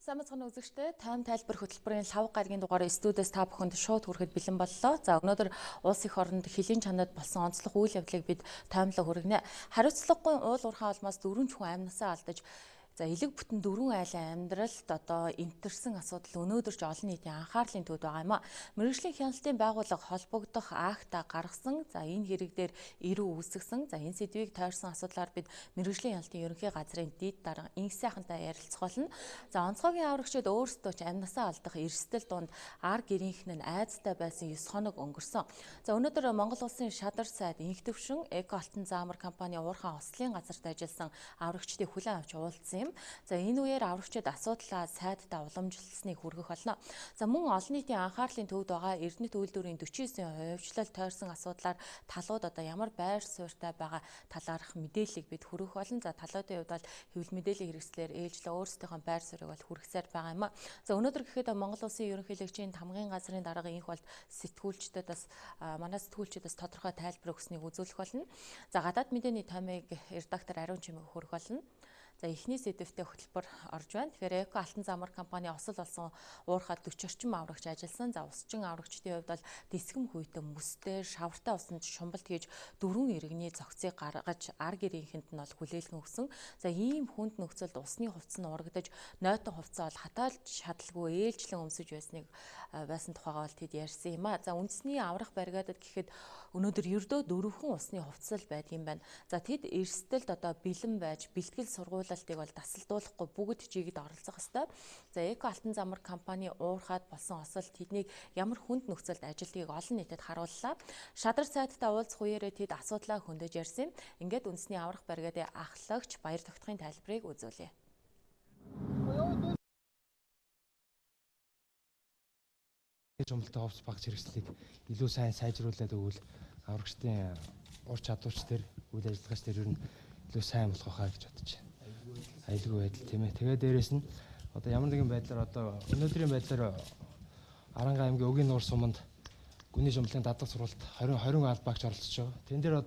Самцхан үзэгчтэй тойм тайлбар хөтөлбөрийн лав гарагийн дугаар студиэс та бүхэнд шууд хүрэхэд бэлэн боллоо. За өнөөдөр улс их оронд хөлийн чанад болсон онцлог үйл явдлыг бид тоймлог хүргэнэ. Хариуцлагагүй уул уурхай улмаас 4 хүн амнасаа алдаж элэг бүтэн 4 айлын амьдралд энтерсэн асуудал өнөөдөр ч олон нийтийн анхаарлын төвд байгаа юм а. Мэргэжлийн хяналтын байгууллага холбогдох акта гаргасан. Энэ хэрэг дээр эрүү үүсгэсэн. Энэ сэдвийг тойрсон асуудлаар бид мэргэжлийн хяналтын ерөнхий газрын дээд дарга инх сайхантай ярилцах болно. Онцгойгийн аврагчид өөрсдөө ч амнасаа алдах эрсдэл дунд ар гэрийнх нь айцтай байсан 9 хоног өнгөрсөн. Өнөөдөр Монгол улсын шадар сайд инх төвшин эко алтан заамар компани уурхай ослын газарт ажилласан аврагчдыг хүлээн авч уулзсан юм. Энэ үеэр аврагчид асуудлаа сайдтай уламжилсныг хүргэх болно. Мөн олон нийтийн анхаарлын төвд байгаа Эрдэнэт үйлдвэрийн 49% хувьчлал тойрсон асуудлаар талууд ямар байр суурьтай байгаа талаарх мэдээллийг бид хүргэх болно. Талуудын хувьд бол хэвлэл мэдээллийн хэрэгслээр ээлжлээ өөрсдийнхөө байр суурийг бол хүргэсээр байгаа юм а. Өнөөдөр гэхэд Монгол улсын ерөнхийлөгчийн тамгын газрын дарга инх бол манай сэтгүүлчдээс тодорхой тайлбар өгснийг үзүүлэх болно. Гадаад мэдээний таймыг редактор Ариун Чимэг хүргэх болно. Эхний сэдвтэ хөтөлбөр орж байна. Тэгэхээр эко алтан заамар компани осол болсон уурхай 40 орчим аврагч ажилласан. Усчин аврагчдын хувьд бол дисгэм хүйтэн мөстэй шавартай усанд шумбалт хийж 4 иргэний цогцыг гаргаж ар гэрийнхэнд нь бол хүлээлгэн өгсөн. Ийм хүнд нөхцөлд усны хувцас нь урагдаж нойтон хувцас бол хатаалж шадлгүй ээлжлэн өмсөж байсан тухайгаа бол тэд ярьсан юм а. Үндэсний аврах баригадад гэхэд өнөөдөр ердөө 4 усны хувцас л байдаг юм байна. Тэд эрсдэлд бэлэн байж бэлтгэл сургуулалтыг бол тасалдуулахгүй бүгд чигэд оролцох ёстой. Эко алтан замар компани уурхайд болсон осол тэднийг ямар хүнд нөхцөлд ажилтгийг олон нийтэд харууллаа. Шадар сайттай уулзах үеэрээ тэд асуудлаа хөндөж ярьсан. Ингээд үндэсний аврах баригадын ахлагч баяр тогтохын тайлбарыг үзүүлье. Жумалтай хувцас багц хэрэгслийг илүү сайн сайжруулад өгвөл аврагчдын ур чадварч төр үйл ажиллагаач төр ер нь илүү сайн болох байхаа гэж бодож байна. Аюулгүй байдал тийм ээ. Тэгээ дээрэс нь ямар нэгэн байдлаар өнөөдрийн байдлаар Аранга аймгийн Өгийн нуур суманд гүний жумлын дадлаг сургалт 20 албаагч оролцож байгаа. Тэн дээр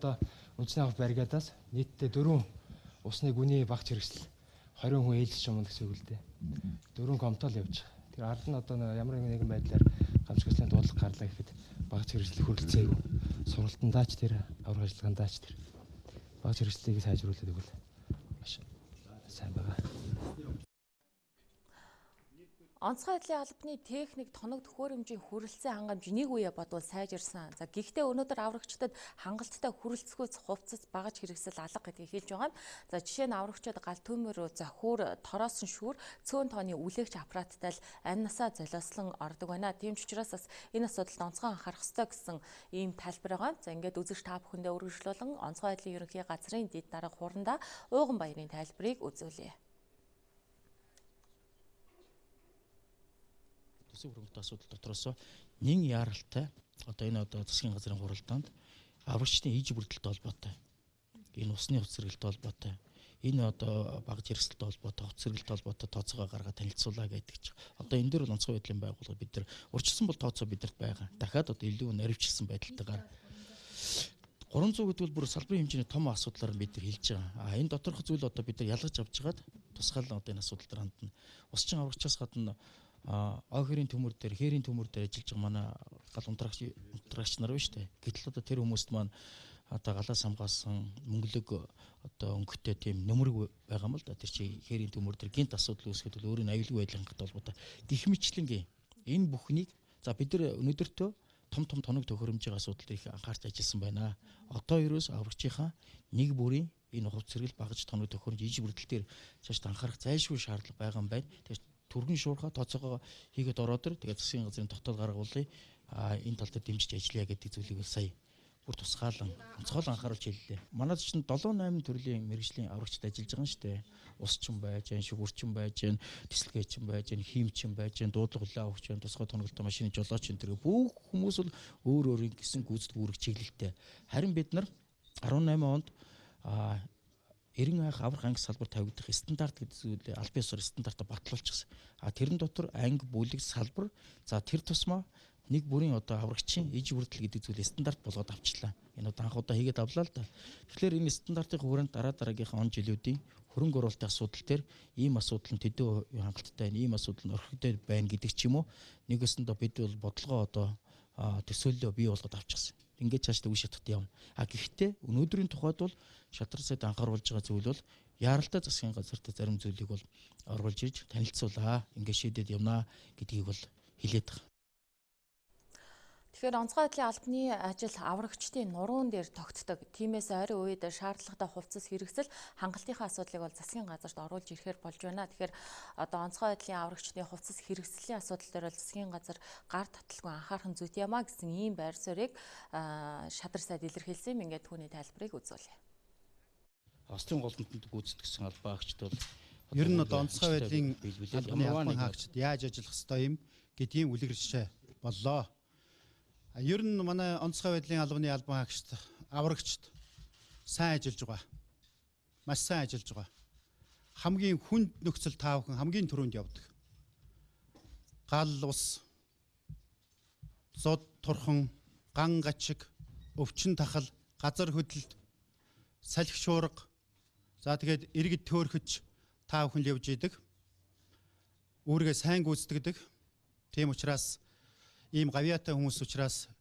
үндэсний аврах баригадаас нийтдээ 4 усны гүний багц хэрэгсэл 20 хүн ээлжиж юм гэсэн үг л дээ. 4 комтол явж байгаа. Тэр ард нь ямар нэгэн байдлаар гамшигчлын дуудлага гарлаа гэхэд багц хэрэгслийг хүрэлцээгүй. Сургалтандаач тэр аврах ажиллагаандаач тэр багц хэрэгслийг сайжруулад өгвөл маш сайн байгаа. Онцгой байдлын албаны техник тоног төхөөрөмжийн хүрэлцээ хангамж нэг үе бодвол сайжирсан. Гэхдээ өнөөдөр аврагчдад хангалттай хүрэлцэхүйц хувцас багаж хэрэгсэл алга гэдгийг хэлж байгаа. Жишээ нь аврагчид гал төмөр зохиур тороосон шүүр цөөн тооны үлээгч аппараттай л амнасаа золиослон ордог байна. Тийм ч учраас бас энэ асуудалд онцгой анхаарах ёстой гэсэн ийм тайлбар байгаа. Ингээд үзэж та бүхэндээ үргэлжлүүлэн онцгой байдлын ерөнхий газрын дэд дарга хурандаа ууган баярын тайлбарыг үзүүлье. Төсөв хөрөнгөтэй асуудал дотроос нэн яаралтай энэ засгийн газрын хуралдаанд аврагчдын иж бүрдэлтэй холбоотой энэ усны хувцас сэргэлттэй холбоотой энэ багаж хэрэгсэлтэй холбоотой хувцас сэргэлттэй холбоотой тооцоогоо гаргаад танилцуулаа гэдэг чинь энэ дээр бол онцгой байдлын байгууллага бид нар урьдчилсан бол тооцоо бидэрт байгаа. Дахиад илүү наривчлсан байдалтайгаар 300 гэдэг бол бүр салбарын хэмжээний том асуудлаар бид нар хэлж байгаа. Энэ доторх зүйл бид нар ялгаж авч жагаад тусгаал энэ асуудал дээр хандна. Усчин аврагчаас гадна Охирийн төмөр дээр, хээрийн төмөр дээр ажиллаж байгаа манай гал унтрагч нар байна шүү дээ. Гэтэл тэр хүмүүст маань галаас хамгаалсан мөнгөлөг өнгөтэй тийм нөмрөг байгаа юм л да. Тэр чи хээрийн төмөр дээр гинт асуудал үүсгэхэд бол өөрийн аюулгүй байдлын хангалттай холбоотой. Гэх мэтлэнгийн энэ бүхнийг бид нар өнөөдөртөө том тоног төхөөрөмжийн асуудалд их анхаарч ажилласан байна. Ерөөс аврагчийнхаа нэг бүрийн энэ хувцас сэргэл багаж тоног төхөөрөмж иж бүрдэл дээр цаашд анхаарах зайлшгүй шаардлага байгаа юм байна. Түргэн шуурхаа тооцоогоо хийгээд ороод тэгээд засгийн газрын тогтоол гаргуулъя. Энэ тал дээр дэмжиж ажиллая гэдэг зүйлийг сая бүр тусгаалan онцгой анхааруулж хэллээ. Манайд чинь 7-8 төрлийн мэргэжлийн аврагчид ажиллаж байгаа юм шүү дээ. Усчин байж, шүгүрчин байж, тесэлгээчин байж, хиймчин байж, дуудлага хүлээ авахч, тусгай тоногтой машины жолоочин тэр бүх хүмүүс бол өөр гисэн гүйцэтгэх үүрэг чиглэлтэй. Харин бид нар 18 онд 90 анх аврах анги салбар тавигдах стандарт гэдэг зүйл аль бие усаар стандартаа батлуулчихсан. Тэрэн дотор анги бүлэг салбар тэр тусмаа нэг бүрийн одоо аврагчийн иж бүрдэл гэдэг зүйлийг стандарт болгоод авчлаа. Энэ одоо анх удаа хийгээд авлаа л да. Тэгэхээр энэ стандартын хүрээнд дараагийнхаа он жилүүдийн хөрөнгө оруулалтын асуудал дээр ийм асуудал нь төдөө хангалттай байна, ийм асуудал нь орхитой байна гэдэг ч юм уу нэгэсэндээ бид бол бодлогоо одоо төсөөллөө бий болгоод авчихсан. Ингээд цааш дэгүү шатахт явна. Гэхдээ өнөөдрийн тухайд бол шатрал сайд анхааруулж байгаа зүйл бол яаралтай засгийн газарт зарим зүйлийг бол оруулж ирж танилцуулаа. Ингээд шийдээд явнаа гэдгийг бол хэлээд байгаа. Тэгэхээр онцгой байдлын албаны ажил аврагчдын нуруунд дээр тогтдог. Тиймээс ойрын үед шаардлагатай хувцас хэрэгсэл хангалтынхаа асуудлыг бол засгийн газарт оруулж ирэхээр болж байна. Тэгэхээр одоо онцгой байдлын аврагчдын хувцас хэрэгслийн асуудал дээр бол засгийн газар гар таталгүй анхаарах зүйт ямаа гэсэн ийм байр суурийг шадар сайд илэрхийлсэн. Ингээд түүний тайлбарыг үзүүлье. Австрийн голомтод гүйцэтгэсэн албаагчд бол ер нь одоо онцгой байдлын албаны хаагчид яаж ажиллах ёстой юм гэдгийн үлгэрч боллоо. Ер нь манай онцгой байдлын албаны албан хаагчид аврагчд сайн ажиллаж байгаа. Маш сайн ажиллаж байгаа. Хамгийн хүнд нөхцөл таавхан хамгийн түрүүнд явдаг. Гал ус, зод турхан, ган гачиг, өвчин тахал, газар хөдлөлт, салхи шуурга, за тэгээд иргэд төөрхөж таавхан л явж идэг. Үүргээ сайн гүйцэтгэдэг. Тийм учраас ийм гавьяатай хүмүүс учраас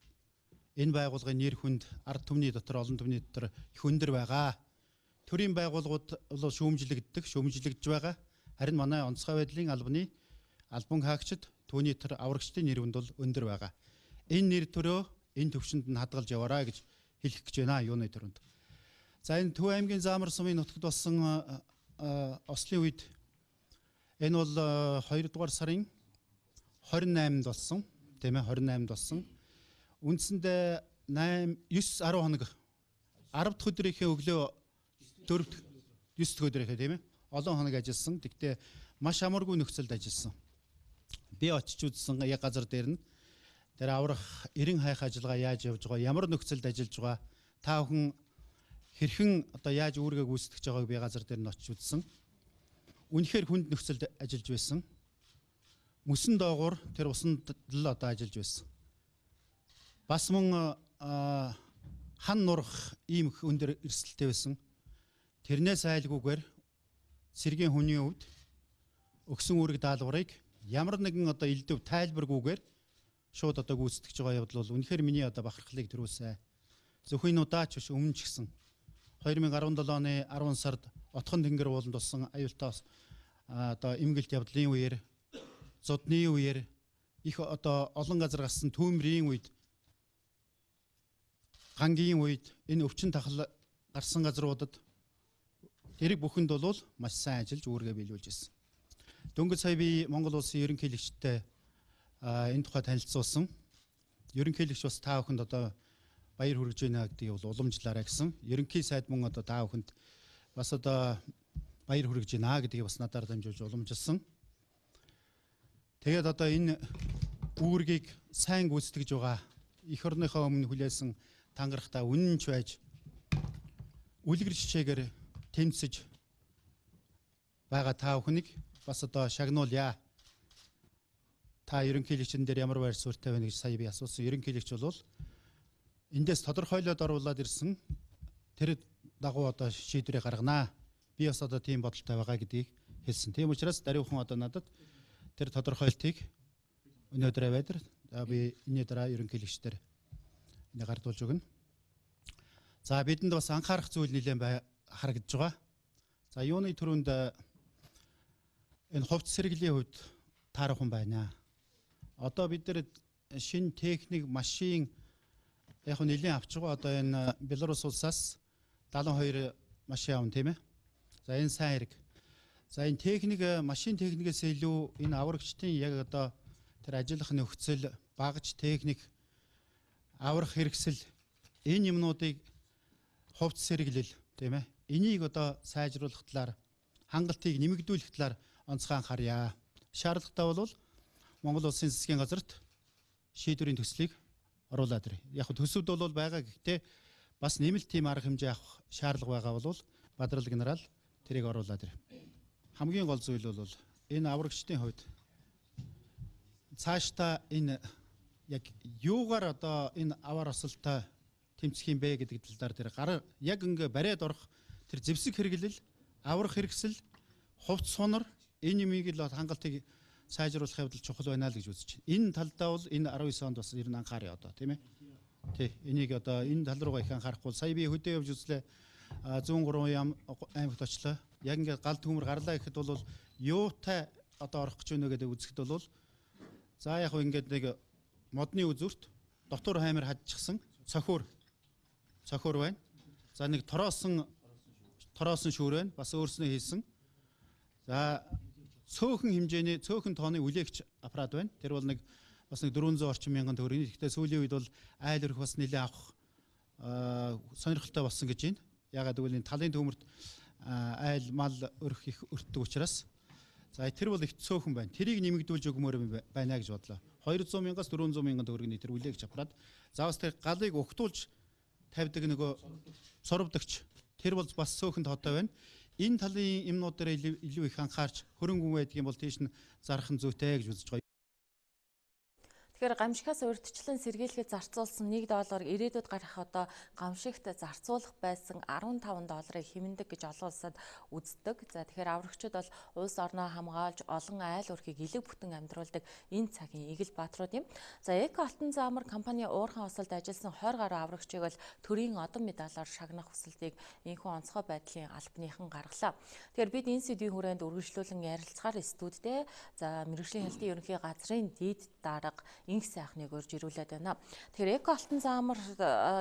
энэ байгууллагын нэр хүнд ард түмний дотор олон түмний дотор их өндөр байгаа. Төрийн байгууллагууд бол шүүмжлэгддэг, шүүмжлэгдэж байгаа. Харин манай онцгой байдлын албаны албан хаагчид түүний тэр аврагчдын нэр хүнд бол өндөр байгаа. Энэ нэр төрөө энэ төвшөнд нь хадгалж яваарай гэж хэлэх гэж байна юуны төрөнд. За энэ Төв аймгийн Заамар сумын нутагт болсон ослын үед энэ бол 2 дугаар сарын 28-нд болсон. Тийм ээ 28-нд болсон. Үндсэндээ 9 10 хоног 10 дахь өдрийнхээ өглөө 4 9 дахь өдрийнхээ тийм ээ олон хоног ажилласан. Тэгтээ маш амаргүй нөхцөлд ажилласан. Би очиж үзсэн яг газар дээр нь тэр аврах 90 хайх ажиллагаа яаж явж байгаа, ямар нөхцөлд ажиллаж байгаа, та бүхэн хэрхэн одоо яаж үүргээ гүйцэтгэж байгааг би газар дээр нь очиж үзсэн. Үнэхээр хүнд нөхцөлд ажиллаж байсан. Мөсөн доогуур тэр усанд л одоо ажиллаж байсан. Бас мөн хан нурах ийм их өндөр эрсдэлтэй байсан. Тэрнээс айлгүйгээр цэргийн хүний хувьд өгсөн үүрэг даалгаврыг ямар нэгэн одоо элдв тайлбаргүйгээр шууд одоо гүйцэтгэж байгаа явдал бол үнэхээр миний одоо бахархлыг төрүүлсэн. Зөвхөн удаач биш өмнө ч гэсэн 2017 оны 10 сард Отхон тэнгэр ууланд болсон аюултай одоо эмгэлт явдлын үеэр зодны үеэр их одоо олон газар гарсан түүмрийн үед гангийн үед энэ өвчин тахал гарсан газруудад тэрэг бүхэнд бол маш сайн ажиллаж үүргээ биелүүлж ирсэн. Дөнгөж сая би Монгол улсын ерөнхийлөгчтэй энэ тухай танилцуулсан. Ерөнхийлөгч бас та бүхэнд одоо баяр хүргэж байна гэдгийг бол уламжлаарай гэсэн. Ерөнхий сайд мөн одоо та бүхэнд бас одоо баяр хүргэж байна гэдгийг бас надаар дамжуулж уламжилсан. Тэгээд одоо энэ үүргийг сайн гүйцэтгэж байгаа эх орныхоо өмнө хүлээсэн тангарахтаа үнэнч байж үлгэр жишээгээр тэмцэж байгаа та бүхнийг бас одоо шагнуулъя. Та ерөнхийлөгчн дээр ямар байр суурьтай байна гэж сая би асуусан. Ерөнхийлөгч бол эндээс тодорхойлоод оруулаад ирсэн тэр дагуу одоо шийдвэрээ гарганаа. Би бас одоо тийм бодолтой байгаа гэдгийг хэлсэн. Тийм учраас даруйхан одоо надад тэр тодорхойлтыг өнөөдөр аваад би энэ дараа ерөнхийлөгчдөр энийг гардуулж өгнө. За бидэнд бас анхаарах зүйл нэлээд харагдж байгаа. За юуны төрөнд энэ хувцас сэргэлийн хувьд таархан байна. Одоо бид нар шинэ техник, машин яг нь нэлээд авч байгаа. Одоо энэ Беларусь улсаас 72 машин авна тийм ээ. За энэ сайн хэрэг. За энэ техник, машин техникээс илүү энэ аврагчдын яг одоо тэр ажиллах нөхцөл, багаж техник, аврах хэрэгсэл энэ юмнуудыг хувцас сэргэлэл тийм ээ. Энийг одоо сайжруулах талаар, хангалтыг нэмэгдүүлэх талаар онцгой анхаарья. Шаардлагатай бол Монгол улсын засгийн газарт шийдвэрийн төслийг оруулаад ирээ. Яг төсөвд бол байгаа гэхдээ бас нэмэлт тийм арга хэмжээ авах шаардлага байгаа бол Бадрал генерал тэрийг оруулаад ирээ. Хамгийн гол зүйл бол энэ аврагчдын хувьд цаашдаа энэ яг юугаар одоо энэ аваар осолтой тэмцэх юм бэ гэдэг талаар тэр гар яг ингээ бариад орох тэр зэвсэг хэрэглэл, аврах хэрэгсэл, хувц сунар энэ юмыг л хангалтыг сайжруулах явдал чухал байна л гэж үзэж байна. Энэ талдаа бол энэ 19 онд бас ер нь анхааръя одоо тийм ээ. Тий, энийг одоо энэ тал руугаа их анхаарахгүй. Сая би хөдөө явж үзлээ. 103 аймагт очлоо. Яг ингээд гал төмөр гарлаа гэхэд бол юутай одоо орох гэж байна гэдэг үзэхэд бол за яг хөө ингээд нэг модны үзүүрт дотор хаймар хадчихсан цохиур байна. За нэг тороосон шүүр байна. Бас өөрснөө хийсэн. За цөөхөн хэмжээний цөөхөн тооны үлээгч аппарат байна. Тэр бол нэг бас нэг 400 орчим мянган төгрөгийн. Гэхдээ сүүлийн үед бол айл өрх бас нэлээд авах сонирхолтой болсон гэж байна. Ягаад гэвэл энэ талын төмөрт айл мал өрх их өртдөг учраас за тэр бол их цөөхөн байна. Тэрийг нэмэгдүүлж өгмөр байна гэж бодлоо. 200 мянгаас 400 мянган төгрөгийн тэр үлээгч аппарат. За бас тэр галыг угтуулж тавьдаг нөгөө соровдогч тэр бол бас цөөхөн тоотой байна. Энэ талын юмнууд дээр илүү их анхаарч хөрөнгө байдаг юм бол тийш нь зарах нь зүйтэй гэж үзэж байгаа. Тэгэхээр гамшигаас урьдчилан сэргийлгээд зарцуулсан $1 ирээдүйд гарах одоо гамшигт зарцуулах байсан $15 хэмнэдэг гэж олон улсад үздэг. За тэгэхээр аврагчид бол улс орноо хамгаалж олон айл өрхийг элэг бүтэн амьдруулдаг энэ цагийн игэл бааtruуд юм. За Эко алтан заамар компани уурхайн осолд ажилласан 20 гаруй аврагчийг бол төрийн одон медалаар шагнах хүсэлтийг энэхүү онцгой байдлын албаныхан гаргалаа. Тэгэхээр бид энэ сэдвийн хүрээнд үргэлжлүүлэн ярилцахаар студидээ за мэргэжлийн хэлтийн ерөнхий газрын дээд дарга инх сайхныг урьж ирүүлээд байна. Тэгэхээр Эко алтан заамар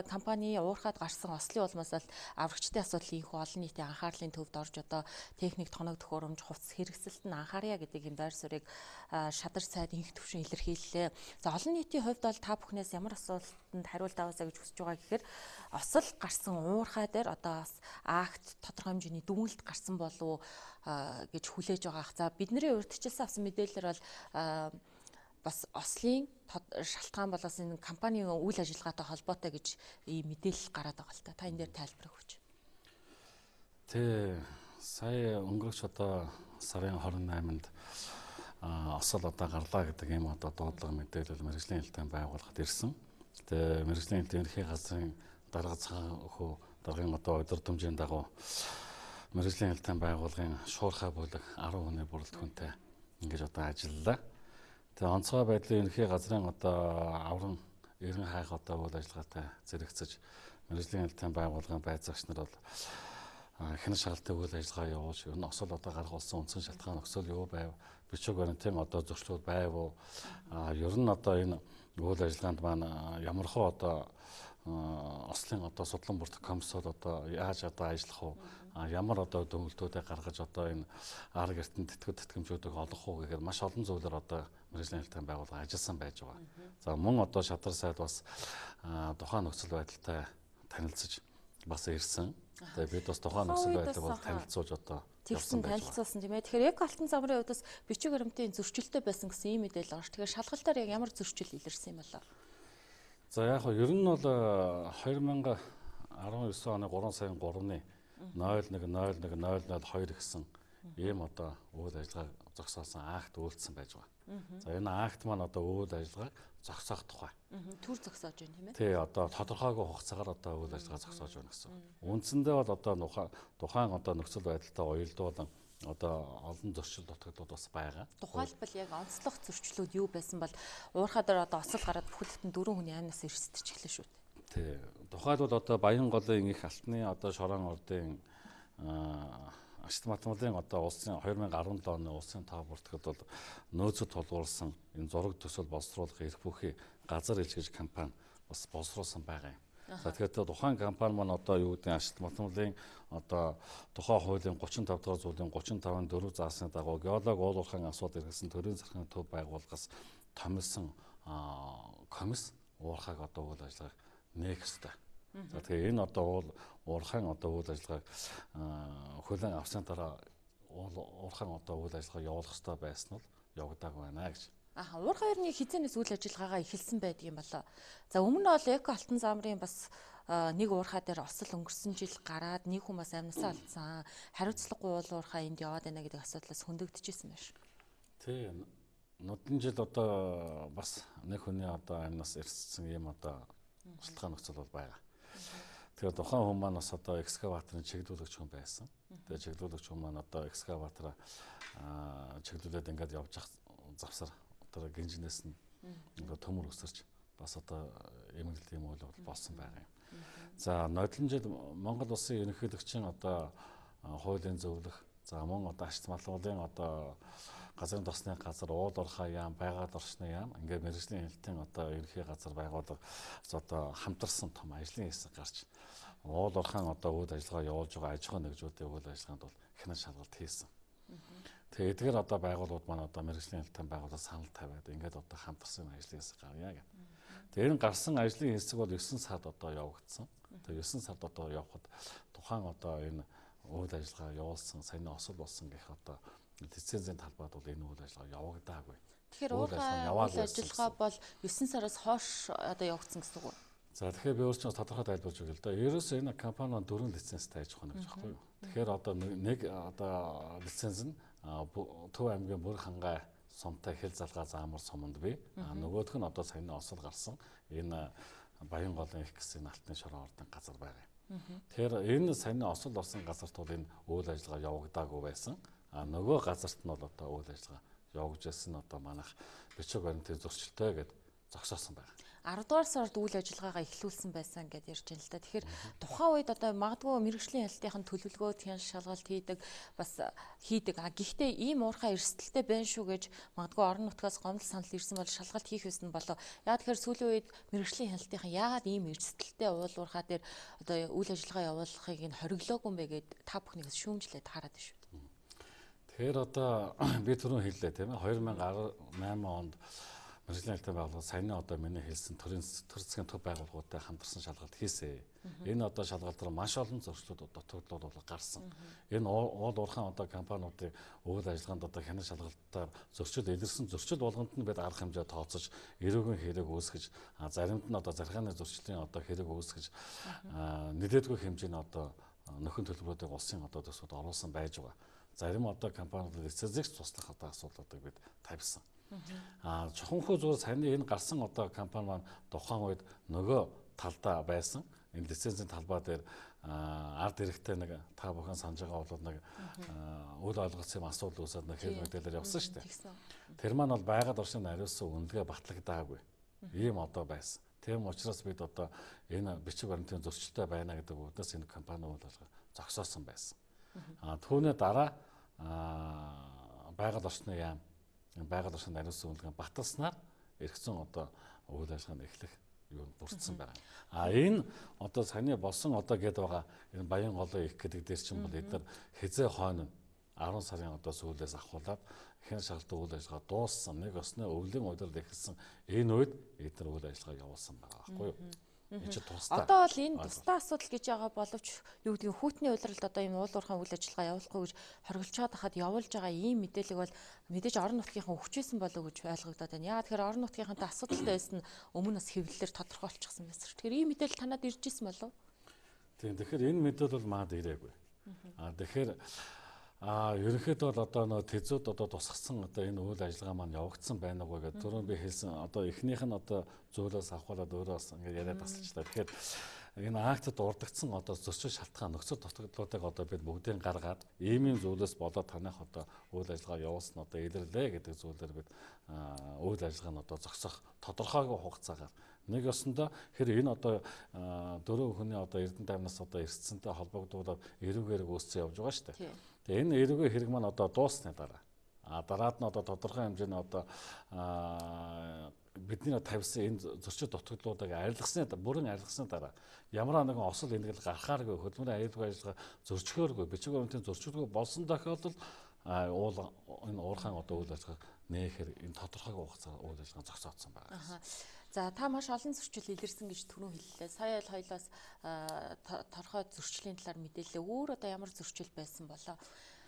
компани уурхаад гарсан ослын улмаас л аврагчдын асуудал инх олон нийтийн анхаарлын төвд орж одоо техник тоног төхөөрөмж хувцас хэрэгсэлт нь анхаарья гэдэг юм байр суурийг шадар сайд инх төвшин илэрхийллээ. За олон нийтийн хувьд бол та бүхнээс ямар асуултанд хариулт аваасаа гэж хүсэж байгаа гэхээр осол гарсан уурхай дээр одоо бас акт тодорхой хэмжээний дүгнэлт гарсан болов уу гэж хүлээж байгаа. За бидний урьдчилсан авсан мэдээлэлээр бол бас ослын шалтгаан болоос энэ компанийн үйл ажиллагаатай холбоотой гэж ийм мэдээлэл гараад байгаа л та. Та энэ дээр тайлбар өгөөч. Тэ сая өнгөрч одоо сарын 28-нд осол одоо гарлаа гэдэг ийм одоо дуудлага мэдээлэл мэргэжлийн хэлтийн байгууллагад ирсэн. Тэгээ мэргэжлийн хэлтийн ерөнхий газрын дарга цагаан өхөө даргын одоо удирдамжийн дагуу мэргэжлийн хэлтийн байгууллагын шуурхай бүлэг 10 хүний бүрэлдэхүүнтэй ингэж одоо ажиллалаа. Тэгээ онцгой байдлын ерөнхий газрын одоо авран эрен хайх одоо үйл ажиллагаатай зэрэгцэж мэргэжлийн хэлтийн байгууллагын байцаагч нар бол хянах шалгалтын үйл ажиллагаа явуулж ер нь осол одоо гарах болсон үндсэн шалтгаан нөхцөл юу байв бичиг баримтын одоо зөрчлүүд байв уу ер нь одоо энэ үйл ажиллагаанд маань ямархуу одоо ослын одоо судлан бүрдэх комиссод одоо яаж одоо ажиллах уу ямар одоо дүгнэлтүүдээ гаргаж одоо энэ арга эртэн тэтгэмжүүдийг олох уу гэхээр маш олон зүйлээр одоо мэргэжлийн хэлтийн байгууллага ажилласан байж байгаа. За мөн одоо шадар сайд бас тухайн нөхцөл байдалтай танилцж бас ирсэн. Тэгээ бид бас тухайн нөхцөл байдлыг бол танилцуулж одоо тэгсэн танилцуулсан тийм ээ. Тэгэхээр Эко алтан заамрын хувьд бас бичиг баримтын зөрчилтэй байсан гэсэн ийм мэдээлэл гарч. Тэгэхээр шалгалтаар яг ямар зөрчил илэрсэн юм болоо? За яг нь ер нь бол 2019 оны 3 сарын 3-ны 010102 гэсэн ийм одоо үйл ажиллагаа зогсоосон акт үйлдсэн байж байгаа. За энэ акт маань одоо үйл ажиллагааг зогсоох тухай. Төр зогсоож байна тийм ээ. Тий одоо тодорхойгүй хугацаагаар одоо үйл ажиллагаа зогсоож байна гэсэн. Үндсэндээ бол одоо тухайн одоо нөхцөл байдалтай уялдуулан одоо олон зөрчил дутагдлууд бас байгаа. Тухайлбал яг онцлог зөрчлүүд юу байсан бол уурхай дээр одоо осол гараад бүхэлдэн 4 хүний амнаас эрсдэж эхлэв шүү дээ. Тий. Тухайлбал одоо Баянголын их алтны одоо шорон ордын Ашт математикийн одоо улсын 2017 оны улсын тав бүртгэд бол нөөцөд тулгуурласан энэ зураг төсөл боловсруулах эрх бүхий газар илтгэж компани бас боловсруулсан байгаа юм. За тэгэхээр тухайн компани маань одоо юу гэдэг Ашт математикийн одоо тухайн хуулийн 35 дахь зүйлийн 35-ын 4 заасны дагуу геолог уулуурхайн асуудал эргэлсэн төрийн зархын төв байгууллагаас томилсон комисс уурхайг одоо үйл ажиллагааг нээх ёстой. За тэгэхээр энэ одоо уурхайн одоо үйл ажиллагааг хөлөн авсан дараа уурхайн одоо үйл ажиллагаа явуулах ёстой байсан нь явагдаагүй байна гэж. Уурхай хоёрны хизээнээс үйл ажиллагаагаа эхэлсэн байдаг юм болоо. За өмнө нь бол Эко алтан заамрын бас нэг уурхай дээр осол өнгөрсөн жил гараад нэг хүн бас амнасаа алдсан. Хариуцлагагүй уурхай энд яваад байна гэдэг асуудлаас хөндөгдөжсэн байна шүү. Тийм. Нодон жил одоо бас нэг хүний одоо амнаас ирсэн юм одоо шалтгаан нөхцөл бол байгаа. Тэгэхээр тухайн хүн маань бас одоо экскаваторын чиглүүлэгч хүн байсан. Тэгээ чиглүүлэгч хүн маань одоо экскаватораа чиглүүлээд ингээд явж завсар одоо гинжнээс нь ингээд төмөр өсөрч бас одоо эмгэлт юм бол болсон байгаа юм. За нодлон жил Монгол улсын ерөнхийлөгчийн одоо хуулийн зөвлөх за мөн одоо ашигт малгуулын одоо газрын тосны газар уул уурхай яам байгаль орчны яам ингээд мэргэжлийн хэлтийн одоо ерөнхий газар байгууллага одоо хамтарсан том ажлын хэсэг гарч уул уурхайн одоо үйл ажиллагаа явуулж байгаа аж ахуйн нэгжүүдийн үйл ажиллагаанд бол хянах шалгалт хийсэн. Тэгээ эдгээр одоо байгууллагууд маань одоо мэргэжлийн хэлтийн байгууллага санал тавиад ингээд одоо хамтарсан ажлын хэсэг гаргая гэдэг. Тэгээ энэ гарсан ажлын хэсэг бол 9 сард одоо явагдсан. Тэгээ 9 сард одоо явхад тухайн одоо энэ үйл ажиллагаа явуулсан саяны осол болсон гэх одоо лицензийн талбайд бол энэ үйл ажиллагаа явагдаагүй. Тэгэхээр үйл ажиллагаа бол 9 сараас хойш одоо явагдсан гэсэн үг үү? За тэгэхээр би өөрчнөө тодорхой тайлбарж өгье л да. Ерөөсөө энэ компани 4 лицензтэй ажих байна гэж байхгүй юу? Тэгэхээр одоо нэг одоо лиценз нь Төв аймгийн Бүр хангай сумтай хэл залгаа заамар суманд бий. Нөгөөх нь одоо саяны осол гарсан энэ Баянголын их гэсэн алтны шорон ордын газар байгаа юм. Тэгэхээр энэ саяны осол орсон газарт бол энэ үйл ажиллагаа явагдаагүй байсан. Нөгөө газарт нь бол одоо үйл ажиллагаа явагдаж байсан одоо манайх бичиг баримтын зөрчилтэй гэдээ зогсоосон байна. 10 дугаар сард үйл ажиллагаагаа эхлүүлсэн байсан гэдээ ярьж байна л да. Тэгэхээр тухайн үед одоо магадгүй мэргэжлийн хяналтын төлөвлөгөө тянш шалгалт хийдэг бас хийдэг. Гэхдээ ийм уурхай эрсдэлтэй байна шүү гэж магадгүй орон нутгаас гомдол санал ирсэн бол шалгалт хийх байсан болов. Яа тэгэхээр сүүлийн үед мэргэжлийн хяналтын яагаад ийм эрсдэлтэй уул уурхай дээр одоо үйл ажиллагаа явуулахыг нь хориглоогүй юм бэ гэд та бүхнийгээс шүүмжлээд хараад байна шүү. Тэгэхээр одоо би түрүүн хэллээ тийм ээ 2018 онд мэргэжлийн хэлтийн байгууллага саяны одоо миний хэлсэн төр засгийн төв байгууллагуудтай хамтарсан шалгалт хийсэн. Энэ одоо шалгалтаар маш олон зөрчлүүд дутагдлууд бол гарсан. Энэ уул уурхайн одоо компаниудын үйл ажиллагаанд одоо хянах шалгалтаар зөрчил илэрсэн зөрчил болгонд нь бид арга хэмжээ тооцож эрүүгийн хэрэг үүсгэж заримд нь одоо захиргааны зөрчлийн одоо хэрэг үүсгэж нэлээдгүй хэмжээний одоо нөхөн төлбөрүүдийг улсын одоо төсвөд оруулсан байж байгаа. Зарим одоо компаниуд лицензийг туслах одоо асуудлуудыг бид тавьсан. Чухамхүү зүгээр саяны энэ гарсан одоо компани маань тухайн үед нөгөө талдаа байсан. Энэ лицензийн талбай дээр ард хэрэгтэй нэг та бүхэн санаж байгаа бол нэг үйл ойлголцсон асуудал үүсээд нэг хэл мэдээлэлээр явсан шүү дээ. Тэр маань бол байгаль орчны ариусан үнэлгээ батлагдаагүй. Ийм одоо байсан. Тийм учраас бид одоо энэ бичиг баримтын зөрчилтэй байна гэдэг үгнээс энэ компани үйл ажиллагаа зогсоосон байсан. Түүний дараа байгаль орчны яам байгаль орчны ариусан үнэлгээ баталснаар эргэцэн одоо үйл ажиллагааны эхлэх юу бүрдсэн байна. Энэ одоо саяны болсон одоо гээд байгаа энэ Баянголын их гэдэг дээр чинь бол эдгээр хизээ хойно 10 сарын одоо сүүлээс ахуулаад хянах шалгалтын үйл ажиллагаа дууссан. Нэг осны өвлийн удирд эхэлсэн энэ үед эдгээр үйл ажиллагаа явуулсан байгаа байхгүй юу? Одоо бол энэ тусдаа асуудал гэж байгаа боловч юу гэдгийг хүүтний улиралд одоо ийм уул уурхайн үйл ажиллагаа явуулахгүй гэж хоригдчаад хахад явуулж байгаа ийм мэдээлэл бол мэдээж орон нутгийнхан өгчээсэн болов уу гэж ойлгогдоод байна. Яагаад тэгэхээр орон нутгийнхантай асуудалтай байсан нь өмнө бас хэвлэлээр тодорхойлчихсан байсан. Тэгэхээр ийм мэдээлэл танад ирж ирсэн болов уу? Тийм. Тэгэхээр энэ мэдээлэл бол маад ирээгүй. Тэгэхээр ерөнхийдөө бол одоо нөө тэзүүд одоо тусгасан одоо энэ үйл ажиллагаа маань явагдсан байна уу гэдэг түрүүн би хэлсэн одоо эхнийх нь одоо зөвлөөс авахлаад өөрөөс ингээд яриад тасалчлаа. Тэгэхээр энэ актад урдгдсан одоо зөрчил шалтгаан нөхцөл дутагдлуудыг одоо бид бүгдийг гаргаад ийм зүйлээс болоод танах одоо үйл ажиллагаа явуулсан одоо илэрлээ гэдэг зүйлээр бид үйл ажиллагаа нь одоо зогсох тодорхойгүй хугацаагаар нэг ёсондоо хэр энэ одоо дөрөв хүний одоо Эрдэнэ таймнаас одоо ирсэнтэй холбогдуулаад эрүүгээр үүссэн явж байгаа шүү дээ. Тэгээ энэ эрүүгийн хэрэг маань одоо дуусны дараа дараад нь одоо тодорхой хэмжээний одоо бидний тавьсан энэ зөрчил дутагдлуудыг бүрэн арилгасны дараа ямар нэгэн осол энгэл гарахааргүй хөдөлмөрийн аюулгүй ажиллагаа зөрчгөөргүй бичиг баримтын зөрчилгүй болсон тохиолдолд энэ уурхайн одоо үйл ажиллагаа нээхээр энэ тодорхойгүй хугацаар үйл ажиллагаа зогсоодсон байна. За та маш олон зөрчил илэрсэн гэж түрүүн хэллээ. Сая л хоёлоос торхой зөрчлийн талаар мэдээлээ. Өөр одоо ямар зөрчил байсан болоо?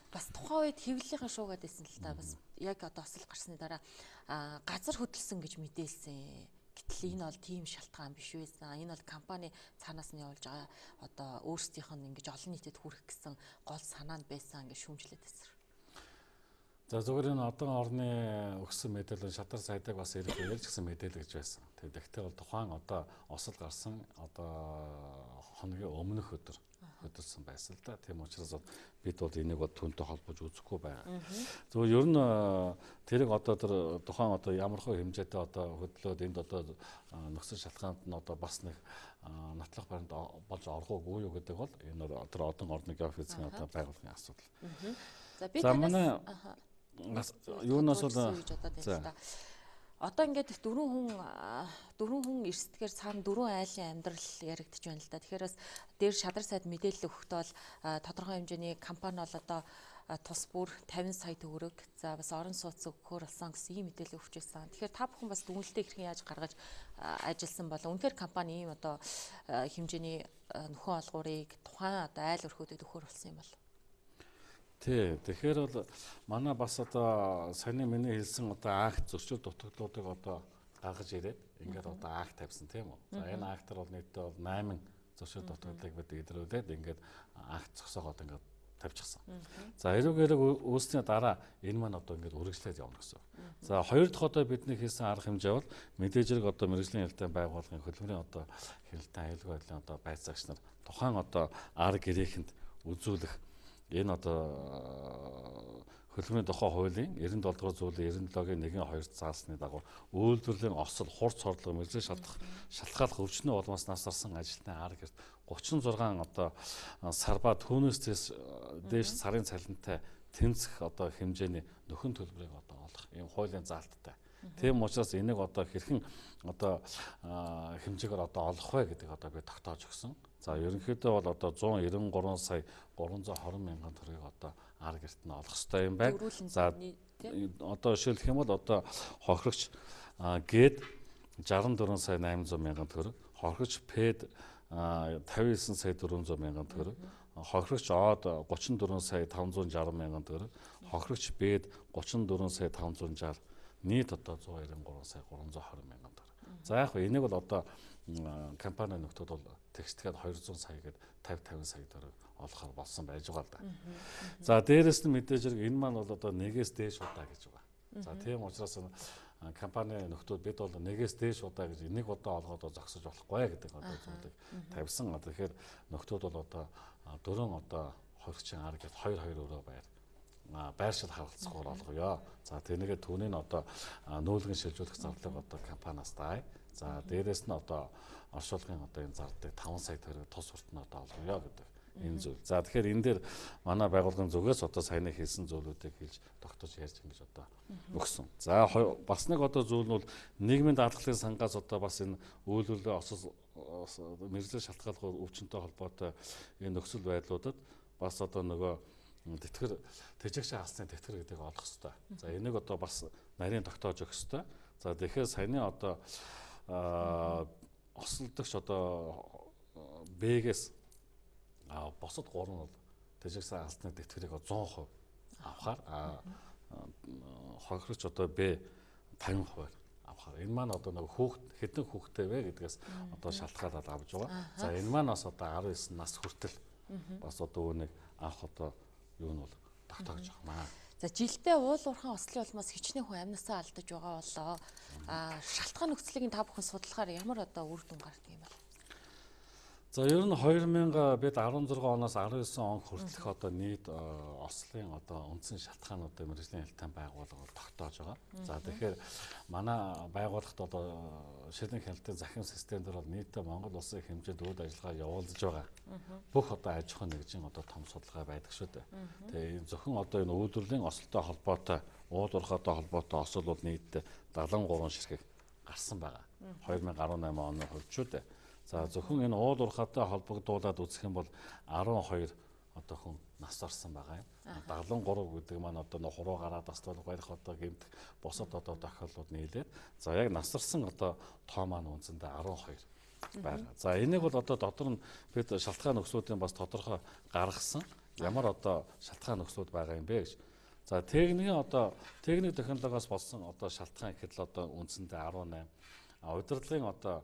Бас тухайн үед хэвлэлийнхэн шуугаад байсан л та бас яг одоо осол гарсны дараа газар хөдөлсөн гэж мэдээлсэн. Гэтэл энэ бол тийм шалтгаан биш байсан. Энэ бол компани цаанаас нь явуулж байгаа одоо өөрсдийнх нь ингэж олон нийтэд хүрэх гэсэн гол санаа нь байсан гэж шүүмжлээд байсан. За зүгээр энэ одон орны өгсөн мэдээлэл шатар сайдаг бас ирэх үеэр ч гэсэн мэдээлэл гэж байсан. Тэгээд тэгтээ бол тухайн одоо осол гарсан одоо хоногийн өмнөх өдөр хөдөлсөн байсан л да. Тийм учраас бид бол энийг бол түүнтэй холбож үзэхгүй байгаа. Зөвхөн ер нь тэрийг одоо тэр тухайн одоо ямар хөө хэмжээтэй одоо хөдлөөд энд одоо нөхцөл шалтгаанд нь одоо бас нэг нотлох баримт болж орохгүйгүй юу гэдэг бол энэ тэр одон орны геофизикийн одоо байгууллагын асуудал. За би юунаас бол одоо ингээд дөрвөн хүн эрсдгээр цаана дөрвөн айлын амьдрал яригдж байна л да. Тэгэхээр бас дээр шадар сайд мэдээлэл өгөхдөө бол тодорхой хэмжээний компани бол одоо тус бүр 50 сая төгрөг за бас орон сууц өгөхөөр болсон гэсэн ийм мэдээлэл өгч байсан. Тэгэхээр та бүхэн бас дүнэлтээ хэрхэн яаж гаргаж ажилласан бол үнэхээр компани ийм одоо хэмжээний нөхөн олгуурыг тухайн одоо айл өрхөдөд өгөхөөр болсон юм бол. Тий, тэгэхээр бол манай бас одоо саяны миний хэлсэн одоо акт зөрчил дутагдлуудыг одоо гаргаж ирээд ингээд одоо акт тавьсан тийм үү. За энэ актаар бол нийтдээ бол 8 зөрчил дутагдлыг бид илрүүлээд ингээд акт зогсоогоод ингээд тавьчихсан. За эрүүг үүснээ дараа энэ маань одоо ингээд үргэлжлээд явна гэсэн. За хоёр дахь одоо бидний хийсэн арга хэмжээ бол мэдээж хэрэг одоо мэргэжлийн хэлтийн байгууллагын хөдөлмөрийн одоо хэлтийн аюулгүй байдлын одоо байцаагч нар тухайн одоо арга гэрээхэнд үзүүлэх энэ одоо хөдөлмөрийн тухай хуулийн 97 дугаар зүйлийн 97-гийн 1-2 заалсны дагуу үйлдвэрлэлийн осол, хурц хордлого, мэргэжлийн шалтгааллах өвчнөө улмаас нас орсон ажилтны арга гэрт 36 одоо сар ба түүнээс дээш сарын цалинтай тэнцэх одоо хэмжээний нөхөн төлбөрийг одоо олох ийм хуулийн заалттай. Тийм учраас энийг одоо хэрхэн одоо хэмжээгээр одоо олох вэ гэдэг одоо би тогтоож өгсөн. За ерөнхийдөө бол одоо 193 сая 320 мянган төгрөгийг одоо арга гэрт нь олох ёстой юм байна. За одоо жишээлх юм бол одоо хохирогч гээд 64 сая 800 мянган төгрөг, хохирогч ПЭД 59 сая 400 мянган төгрөг, хохирогч ООД 34 сая 560 мянган төгрөг, хохирогч БЭД 34 сая 560, нийт одоо 193 сая 320 мянган төгрөг. За яг энийг бол одоо компани нөхдүүд бол тэгсдэхэд 200 сая гээд 50 сая төгрөг олохоор болсон байж байгаа л да. За дээрэс нь мэдээж хэрэг энэ маань бол одоо нэгээс дээш удаа гэж байгаа. За тийм учраас компани нөхдүүд бид бол нэгээс дээш удаа гэж энийг удаа олгоод зогсож болохгүй гэдэг одоо зүйлийг тавьсан. Тэгэхээр нөхдүүд бол одоо дөрөв одоо хоригчийн арга гэж 2 өрөө байршил харгалцахаар олгоё. За тэрнийгээ түүнийг одоо нүүлгэн шилжүүлэх зарлага одоо компаниас даая. За дээрэс нь одоо оршуулгын одоо энэ зардыг 5 сая төгрөг тус хүртэн одоо олгоё гэдэг энэ зүйл. За тэгэхээр энэ дээр манай байгууллагын зүгээс одоо саяны хэлсэн зүйлүүдийг хэлж тогтоож ярьж ингэж одоо өгсөн. За бас нэг одоо зүйл нь бол нийгмийн даатгалын сангаас одоо бас энэ үйлдвэрлэлийн осол мэргэжлийн шалтгааллах өвчнөд холбоотой энэ нөхцөл байдлуудад бас одоо нөгөө тэтгэр тэжээгчийн хасны тэтгэр гэдгийг олох хэрэгтэй. За энийг одоо бас нарийн тогтоож өгөх хэрэгтэй. За тэгэхээр саяны одоо осолдогч одоо Б-гээс босод 3 нь бол тэжээгчийн хасны тэтгэрийг 100% авахаар хохирогч одоо Б 50% авахаар энэ маань одоо нэг хэдэн хүүхдтэй вэ гэдгээс одоо шалтгаалаад авч байгаа. За энэ маань бас одоо 19 нас хүртэл бас одоо үүнийг авах одоо юу нь бол тогтоож байна. За жилдээ уул уурхайн ослын улмаас хичнээн хүн амнасаа алдаж байгаа болоо. Шалтгаан нөхцөлийг та бүхэн судлахаар ямар одоо үр дүн гардаг юм бол? За ер нь 2000 бид 16 оноос 19 он хүртэлх одоо нийт ослын одоо үндсэн шалтгаануудыг мэргэжлийн хэлтийн байгууллага тогтоож байгаа. За тэгэхээр манай байгууллагт одоо шилэн хэлтийн захим систем дээр бол нийтдээ Монгол улсын хэмжээнд үйл ажиллагаа явуулж байгаа. Бүх одоо аж ахуйн нэгжийн одоо том судалгаа байдаг шүү дээ. Тэгээ зөвхөн одоо энэ үйлдвэрлэлийн ослтой холбоотой, уул уурхайтай холбоотой осол бол нийтдээ 73 ширхэг гарсан байгаа. 2018 оны хувьд шүү дээ. За зөвхөн энэ уул уурхайтай холбогдуулаад үзэх юм бол 12 одоо хүн нас орсон байгаа юм. 73 гэдэг маань одоо хуруу гараад таслах барих одоо гэмтэх босод одоо тохиолдлууд нийлээд за яг насарсан одоо тоо маань үнцэндээ 12 байна. За энийг бол одоо дотор нь бид шалтгаан нөхцлүүдийн бас тодорхой гаргасан ямар одоо шалтгаан нөхцлүүд байгаа юм бэ гэж. За техник технологиос болсон одоо шалтгаан гэхэд л одоо үнцэндээ 18 удирдлагын одоо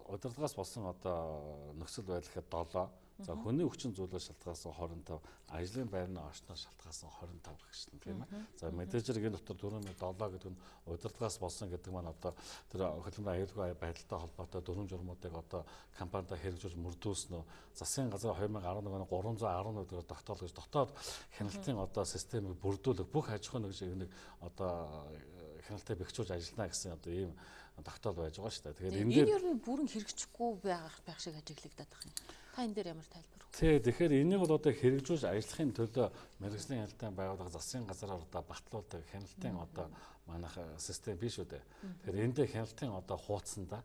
удирдлагаас болсон одоо нөхцөл байдал гэхэд 7. За хүний хүчин зүйлээс шалтгаалсан 25, ажлын байрны орчноос шалтгаалсан 25 гэх тийм ээ. За мэдээжэр энэ дотор 4.7 гэдэг нь удирдлагаас болсон гэдэг маань одоо тэр хөдөлмөрийн аюулгүй байдалтай холбоотой дүрм журмуудыг одоо компанида хэрэгжүүлж мөрдүүлснө. Засгийн газар 2011 оны 311 дээр тогтоол гэж дотоод хяналтын одоо системийг бүрдүүлэх бүх аж ахуйн нэг одоо хяналтыг бэхжүүлж ажиллана гэсэн одоо ийм тогтоол байж байгаа шүү дээ. Тэгэхээр энэ дээр ер нь бүрэн хэрэгжихгүй байх шиг ажиглагдаад байна. Та энэ дээр ямар тайлбар өгөх вэ? Тий, тэгэхээр энийг бол одоо хэрэгжүүлж ажиллахын төлөө мэргэжлийн хяналтын байгууллага засгийн газараар одоо батлуулдаг хяналтын одоо манайх систем биш үү дээ. Тэгэхээр энд дээр хяналтын одоо хуудсанда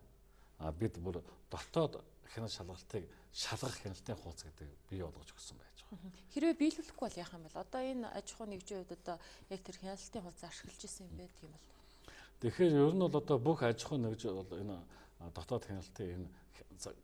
бид бүр дотоод хяналт шалгалтыг шалгах хяналтын хуудас гэдэг бий болгож өгсөн байж байгаа. Хэрвээ биелүүлэхгүй бол яах юм бол одоо энэ аж ахуй нэгжийн хувьд одоо яг тэр хяналтын хуудас ашиглаж исэн юм байдаг юм бол. Тэгэхээр ер нь бол одоо бүх аж ахуй нэгж бол энэ дотоод хяналтын энэ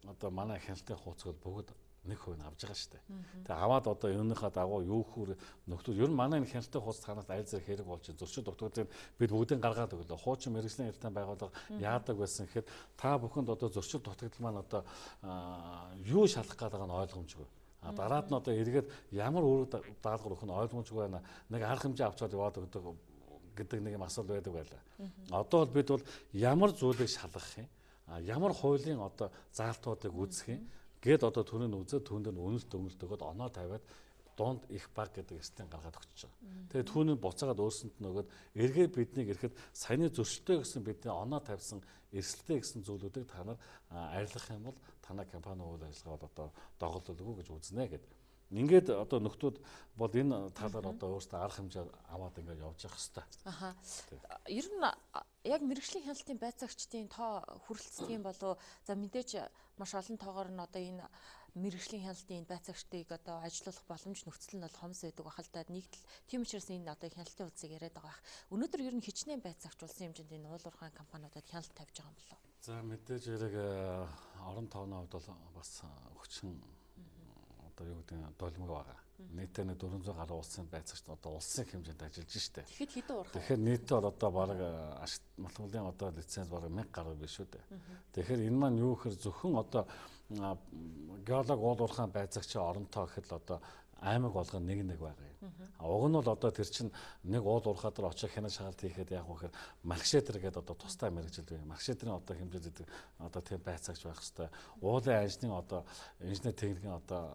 одоо манай хяналтын хуудсыг бүгд 1% авж байгаа шүү дээ. Тэгээ аваад одоо юуныхаа дагуу юу хөр нөхдөд ер нь манай энэ хяналтын хуудас танаас аль зэрэг хэрэг болж зөрчил дутагдгийг бид бүгдийг гаргаад өглөө. Хуучин мэргэжлийн хяналтын байгууллага яадаг байсан гэхэд та бүхэнд одоо зөрчил дутагдал маань одоо юу шалах гэдэг нь ойлгомжгүй. Дараад нь одоо эргээд ямар үүрэг даалгавар өгөх нь ойлгомжгүй байна. Нэг арга хэмжээ авчаад яваад өгдөг гэдэг нэг юм асуул байдаг байлаа. Одоо бол бид бол ямар зүйлийг шалгах юм? Ямар хуулийн одоо заалтуудыг үүсгэх юм? Гэт одоо түүнийг үзээд түүнд нь үнэлт өгөөд оноо тавиад дунд их баг гэдэг эрсдэл гаргаад өгч байгаа. Тэгээд түүнийг буцаагаад өөрсөнд нь нөгөөд эргээд биднийг ирэхэд саяны зөрчилтэй гэсэн бидний оноо тавьсан эрсдэлтэй гэсэн зүйлүүдийг та нар арилгах юм бол танай компани үйл ажиллагаа бол одоо доголдолгүй гэж үзнэ гэдэг. Ингээд одоо нөхдүүд бол энэ талаар одоо өөрсдөө арга хэмжээ аваад ингээд явж явах хэрэгтэй. Аха. Ер нь яг мэргэжлийн хяналтын байцаагчдын тоо хүрэлцдэг юм болов за мэдээж маш олон тоогоор нь одоо энэ мэргэжлийн хяналтын байцаагчдыг одоо ажилуулах боломж нөхцөл нь бол хомс байдаг бахалтай нэгдэл тийм учраас энэ одоо хяналтын үзийг яриад байгаа бах. Өнөөдөр ер нь хичнээн байцаагч улсын хэмжээнд энэ уулуурхайн компаниудад хяналт тавьж байгаа юм болов. За мэдээж яг орон тооны хувьд бол бас хүчин одоо юу гэдэг нь долимог байгаа. Нийтдээ 400 гаруй улсын байцаагч одоо улсын хэмжээнд ажиллаж штэ. Тэгэхэд хэдэн уурхай? Тэгэхээр нийтдээ одоо бараг Монголын одоо лиценз бараг 1000 гаруй биш үү дээ. Тэгэхээр энэ маань юу гэхээр зөвхөн одоо геолог уулуурхайн байцаагчийн оронтой гэхэд л одоо аймаг болгон нэг байгаа юм. Уг нь бол одоо тэр чинь нэг уул уурхай дээр очиж хянах шалгалт хийхэд яг вэхээр маркшетер гэдэг одоо тустай мэрэгжил бай. Маркшетерийн одоо хэмжээдэг одоо тийм байцаагч байх хэвээр. Уулын ажлын одоо инженер техникийн одоо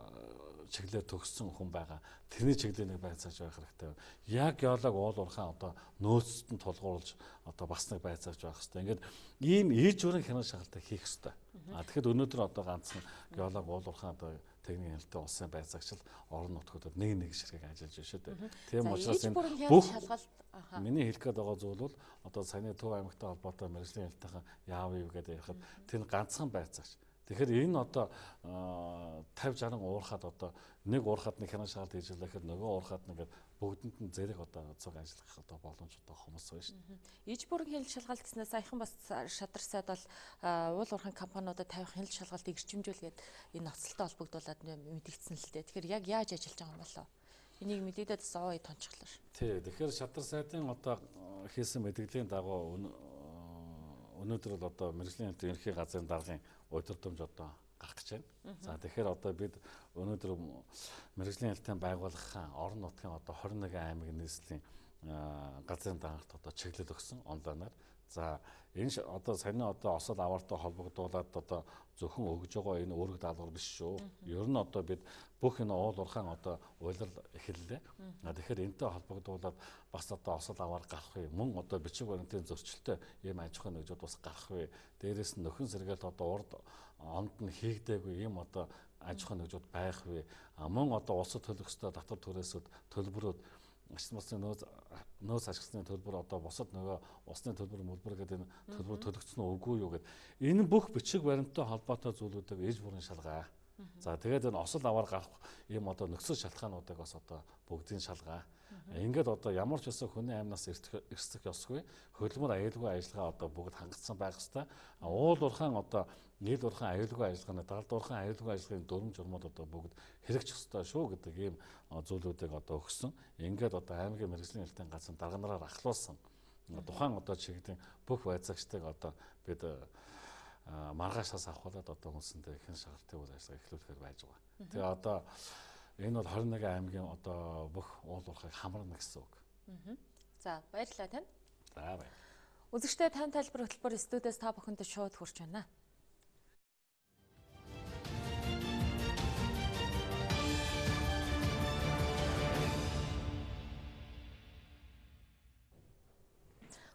чиглэлээр төгссөн хүн байгаа. Тэрний чиглэлийн нэг байцаагч байх хэрэгтэй. Яг геолог уул уурхай одоо нөөцөд нь тулгуурлаж одоо бас нэг байцаагч байх хэрэгтэй. Ингээд ийм ээж бүрэн хянах шалгалтыг хийх хэрэгтэй. Тэгэхэд өнөөдөр одоо ганцхан геолог уул уурхай одоо техникийн хяналтын улсын байцаагчл орон нутгуудад нэг ширхэг ажиллаж байна шүү дээ. Тийм учраас энэ бүх миний хэлэх гээд байгаа зүйл бол одоо саяны Төв аймагтай холбоотой мэргэжлийн хяналтынхаа яав юу гэдэг ярихад тэр ганцхан байцаагч. Тэгэхээр энэ одоо 50-60 уурхад одоо нэг уурхад нэг хянах шалгалт хийж байлаа гэхэд нөгөө уурхад нэгээд бүгдэнд нь зэрэг одоо цуг ажиллах одоо боломж одоо хомос байна шүү дээ. Иж бүрэн хяналт шалгалт гэснээр саяхан бас шадар сайд бол уул уурхайн компаниудад тавих хяналт шалгалтыг эрчимжүүлгээд энэ ноцолтой холбогдуулаад мэдгдсэн л дээ. Тэгэхээр яг яаж ажиллаж байгаа юм болоо? Энийг мэдээд бас ой тончглоо ш. Тий. Тэгэхээр шадар сайдын одоо хийсэн мэдээллийн дагуу өнөөдөр бол одоо мэргэжлийн хяналтын ерөнхий газрын даргын удирдамж одоо гарах гэж байна. За тэгэхээр одоо бид өнөөдөр мэргэжлийн хяналтын байгууллагын орон нутгийн одоо 21 аймаг нийслэлийн газрын даргалт одоо чиглэл өгсөн онлайнаар. За энэ одоо саяны одоо осол аваартай холбогдуулаад одоо зөвхөн өгж байгаа энэ үүрэг даалгавар биш шүү. Ер нь одоо бид бүх энэ уул уурхайн одоо уйлал эхэллээ. Тэгэхээр энэтэй холбогдуулаад бас одоо осол аваар гарах вэ? Мөн одоо бичиг баримтын зөрчилтэй ийм аж ахуйн нэгжүүд бас гарах вэ? Дээрээс нь нөхөн сэргээлт одоо урд онд нь хийгдээгүй ийм одоо аж ахуйн нэгжүүд байх вэ? Мөн одоо улсад төлөх ёстой татвар түрээсүүд төлбөрүүд нөөц ашигласны төлбөр одоо бусад нөгөө усны төлбөр мөлбөр гэдэг энэ төлбөр төлөгдсөн үгүй юу гэдэг энэ бүх бичиг баримттай холбоотой зүйлүүдийг ээж бүрэн шалгаа. За тэгээд энэ осол аваар гарах ийм одоо нөхцөл шалтгаануудыг бас одоо бүгдийг шалгаа. Ингээд одоо ямар ч байсан хүний амнаас эрсдэх ёсгүй. Хөдөлмөр аюулгүй ажиллагаа одоо бүгд хангалтсан байх ёстой. Уул уурхайн одоо нийл уурхайн аюулгүй ажиллагааны далд уурхайн аюулгүй ажиллагааны дүрм журмууд одоо бүгд хэрэгжих ёстой шүү гэдэг ийм зүйлүүдийг одоо өгсөн. Ингээд одоо аймгийн мэргэжлийн хяналтын газрын дарганараар ахлуулсан. Тухайн одоо чиглэлийн бүх байцаагчдыг одоо бид маргаашаас авахлаад одоо хүнсэндээ ихэнх шагалтын үйл ажиллагаа эхлүүлэхээр байж байгаа. Тэгээ одоо энэ бол 21 аймгийн одоо бүх уул уурхайг хамарна гэсэн үг. За баярлалаа тань. За баяр. Үзэгчдээ тань тайлбар хөтөлбөр студиэс та бүхэнд шууд хүрч байна.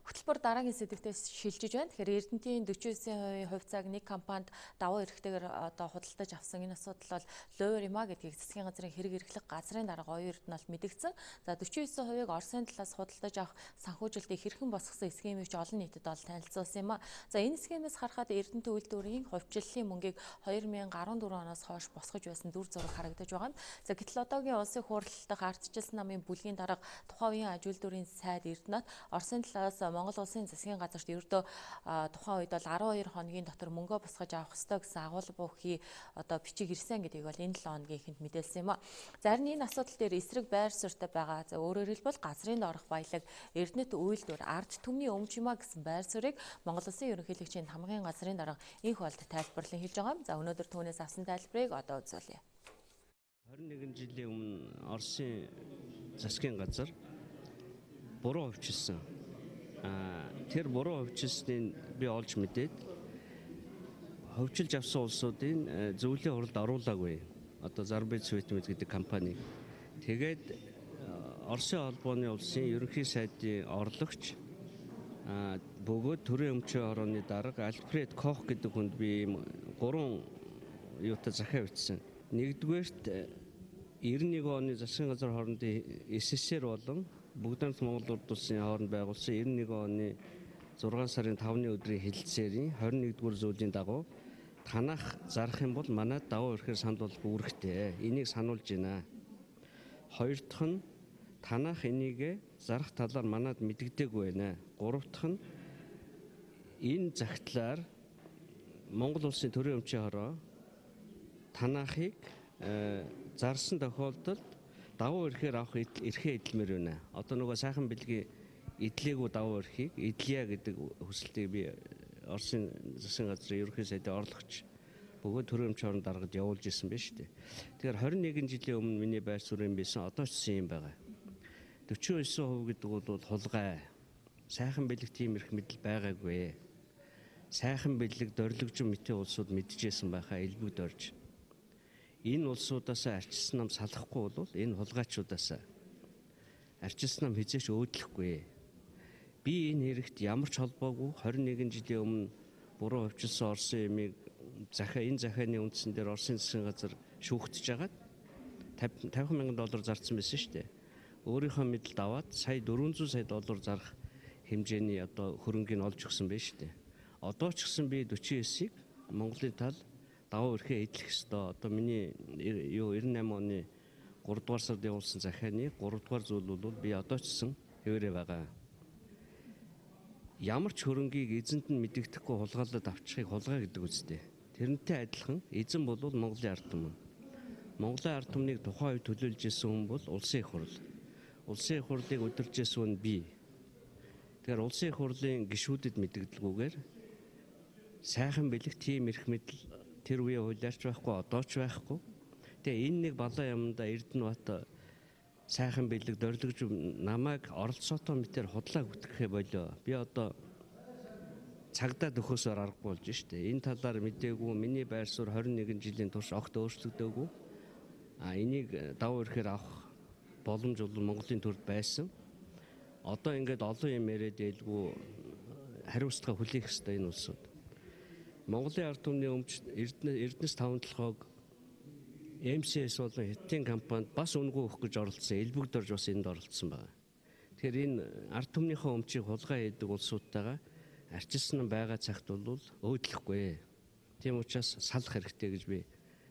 Хөтөлбөр дараагийн сэдвтээс шилжиж байна. Тэгэхээр Эрдэнэтийн 49% хувьцааг нэг компанид давуу эрхтэйгээр одоо худалдаж авсан энэ асуудал бол Лойрима гэдгийг засгийн газрын хэрэг эрхлэх газрын дарга оюун эрдэнэ бол мэдгдсэн. За 49%-ыг Оросын талаас худалдаж авах санхүүжилтийг хэрхэн босгосон схемийг олон нийтэд бол танилцуулсан юм а. За энэ схемээс харахад Эрдэнэт үйлдвэрийн хувьчлалын мөнгийг 2014 оноос хойш босгож байсан дүр зураг харагдаж байгаа юм. За гэтэл одоогийн улсын хурлын ардчилсан намын бүлгийн дарга тухайн үеийн аж үйлдвэрийн сайд Эрдэнэт Оросын талаас Монгол улсын засгийн газарт ердөө тухайн үед бол 12 хоногийн дотор мөнгөө босгож авах ёстой гэсэн агуулга буухий одоо бичиг ирсэн гэдгийг бол энэ 7 хоногийн эхэнд мэдээлсэн юм а. За харин энэ асуудал дээр эсрэг байр суурьтай байгаа. За өөрөөр хэлбэл газрын доорх баялаг Эрдэнэт үйлдвэр ард түмний өмчмаа гэсэн байр суурийг Монгол улсын ерөнхийлөгчийн хамгааллын газрын дарга инх болд тайлбарлан хэлж байгаа юм. За өнөөдөр түүнээс авсан тайлбарыг одоо үзүүлье. 21 жилийн өмнө Оросын засгийн газар буруу хувьчилсан. Тэр буруу хувьчилсныг би олж мэдээд хувьчилж авсан улсуудын зөвлөлийн хуралд оруулаагүй. Одоо Зарбит Светмэд гэдэг компани. Тэгээд Оросын холбооны улсын ерөнхий сайдын орлогч бөгөөд төрийн өмчийн хорооны дарга Альфред Кох гэдэг хүнд би 3 юутай захиа бичсэн. Нэгдүгээрт 91 оны засгийн газар хоорондын СССР болон Бүгднамт Монгол Урд улсын хооронд байгуулсан 91 оны 6 сарын 5-ны өдрийн хэлэлцээрийн 21-р зүйлийн дагуу танах зарах юм бол манайд давуу эрхээр санд бол үүрэгтэй. Энийг сануулж байна. Хоёр дахь нь танах энийг зарах талаар манайд мэддэггүй байна. Гурав дахь нь энэ загтлаар Монгол улсын төрийн өмчийн хороо танахыг зарсан тохиолдолд давуу эрхээр авах эрхээ эдэлмээр байна. Одоо нөгөө сайхан бэлгийн эдлээгүү давуу эрхийг эдлэе гэдэг хүсэлтийг би Оросын засгийн газрын ерөнхий сайдын орлогч бөгөөд төрийн өмчийн хорон даргад явуулж ирсэн байна шүү дээ. Тэгэхээр 21 жилийн өмнө миний байр суурин байсан одоо ч юм байгаа. 49% гэдэг бол хулгай. Сайхан бэлэг тийм эрх мэдэл байгаагүй. Сайхан бэлэг дөрвөлжин мэтийн улсууд мэдчихсэн байхаа элбэг дөрж. Энэ улсуудаас арчилсан нам салахгүй бол энэ хулгайчудаас арчилсан нам хизээч өөдлөхгүй. Би энэ хэрэгт ямар ч холбоогүй 21 жилийн өмнө буруу хувьчилсан Оросын эмийг энэ захианы үндсэн дээр Оросын засгийн газар шүүхтж жагаад $50,000 зарцсан байсан шүү дээ. Өөрийнхөө мэдэлд аваад сая $400 сая зарах хэмжээний одоо хөрөнгийг олж өгсөн байна шүү дээ. Одоо ч гэсэн би 49-ийг Монголын тал давуу эрхээ эдлэх ёстой. Одоо миний 98 оны 3 дугаар сард явуулсан захианы 3 дугаар зүйл бол би одоо ч гэсэн хэвээрээ байгаа. Ямар ч хөрөнгийг эзэнд нь мэдэгдэхгүй хулгайлаад авчихыг хулгай гэдэг үстэй. Тэрнтэй адилхан эзэн бол Монголын ард түмэн. Монголын ард түмнийг тухайн үед төлөөлж ирсэн хүн бол улсын их хурл. Улсын их хурлыг удирдах байсан нь би. Тэгэхээр улсын их хурлын гишүүдэд мэдэгдэлгүйгээр сайхан бэлэг тийм эрх мэдэл тэр үеийн хуулиарч байхгүй одоо ч байхгүй. Тэгээ энэ нэг балан юмдаа Эрдэнэбат сайхан бэлэг дөрвөлж намайг оролцоотой мэтэр худлаа гүтгэхэ болоо. Би одоо цагдаа төхөөсөөр аргагүй болж штэ. Энэ талаар мэдээгүй миний байр суурь 21 жилийн турш огт өөрчлөгдөөгүй. Энийг давуу эрхээр авах боломж бол Монголын төрд байсан. Одоо ингээд олон юм яриад ялгүй хариуцлага хүлээх ёстой энэ улсууд. Монголын ард түмний өмч Эрдэнэс 5 толгойг МСС болон Хятадын компанид бас үнгүй өгөх гэж оролцсон. Элбэг дорж бас энд оролцсон байна. Тэгэхээр энэ ард түмнийхөө өмчийг хулгай хийдэг улсуудтайгаа арчилсан байгаа цагт бол өөдлөхгүй. Тийм учраас салах хэрэгтэй гэж би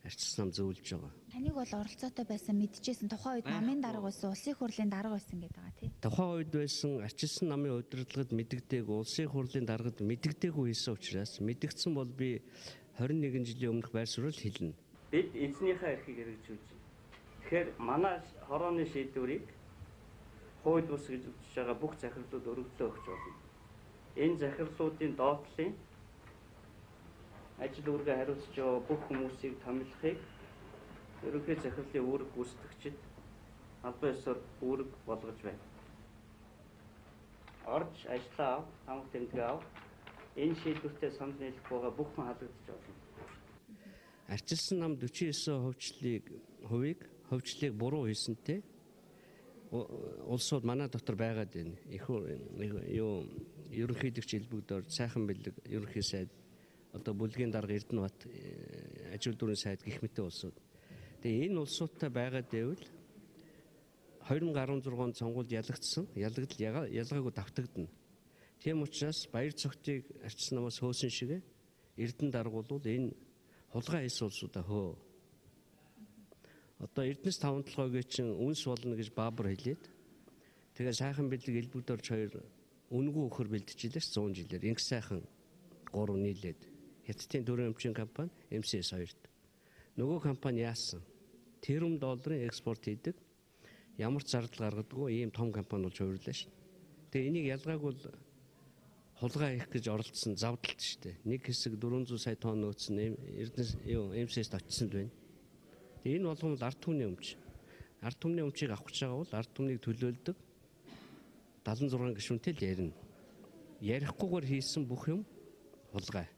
арчилсан нам зөвлөж байгаа. Таныг бол оролцоотой байсан мэдчихсэн тухайн үед намын дарга байсан, улсын хурлын дарга байсан гэдэг байгаа тийм. Тухайн үед байсан арчилсан намын удирдлагад мэдэгдээг, улсын хурлын даргад мэдэгдээгүй хийсэн учраас мэдэгдсэн бол би 21 жилийн өмнөх байр суурийг хэлнэ. Бид эзнийхээ эрхийг хэрэгжүүлж байна. Тэгэхээр манай хорооны шийдвэрийг хууль бус гэж үзэж байгаа бүх захирлууд өргөдлөө өгч болно. Энэ захирлуудын доотлын ажил үүргээ хариуцж байгаа бүх хүмүүсийг томилохыг ерөнхий захирлын үүрэг гүйцэтгэгчид албан ёсоор үүрэг болгож байна. Орж ажиллаа ав, хамт тэмдэг ав. Энэ шийдвэртэй санал нийлэх байгаа бүх хүн халагдаж байна. Арчилсан нам 49% хувьчлыг буруу хийсэнтэй улсууд манай дотор байгаад байна. Ерөнхийлөгч элбэгдээр сайхан бэлэг ерөнхий сайд одоо бүлгийн дарга Эрдэнэбат ажил дүүрэн сайд гэх мэт улсууд. Тэгээ энэ улсуудтай байгаад байвал 2016 онд сонгуульд ялагдсан ялгаагүй давтагдана. Тийм учраас баяр цогтыг арчилсан намаас хөөсөн шиг Эрдэнэ дарга бол энэ хулгай хийсэн улсуудаа хөө. Одоо Эрдэнэс 5 толгойг чинь үнс болно гэж Баабар хэлээд тэгээ сайхан бэлэг элбэгдэрч хоёр үнгүй өхөр бэлдчихлээ 100 жилээр. Инх сайхан 3 нийлээд Хятадын төрийн өмчийн компани MCS 2-т. Нөгөө компани яасан? Тэрбум долларын экспорт хийдэг. Ямар ч зардал гаргадаггүй ийм том компани болж хувирлаа шин. Тэгээ энийг ялгааг бол хулгай хийх гэж оролдсон завдалт шүү дээ. Нэг хэсэг 400 сая тонн нөөцн Эрдэнэс MCS-д очсон байна. Тэгээ энэ болгоом ард түмний өмч. Ард түмний өмчийг авах гэж байгаа бол ард түмнийг төлөөлдөг 76 гишүүнтэй л ярина. Ярихгүйгээр хийсэн бүх юм хулгай.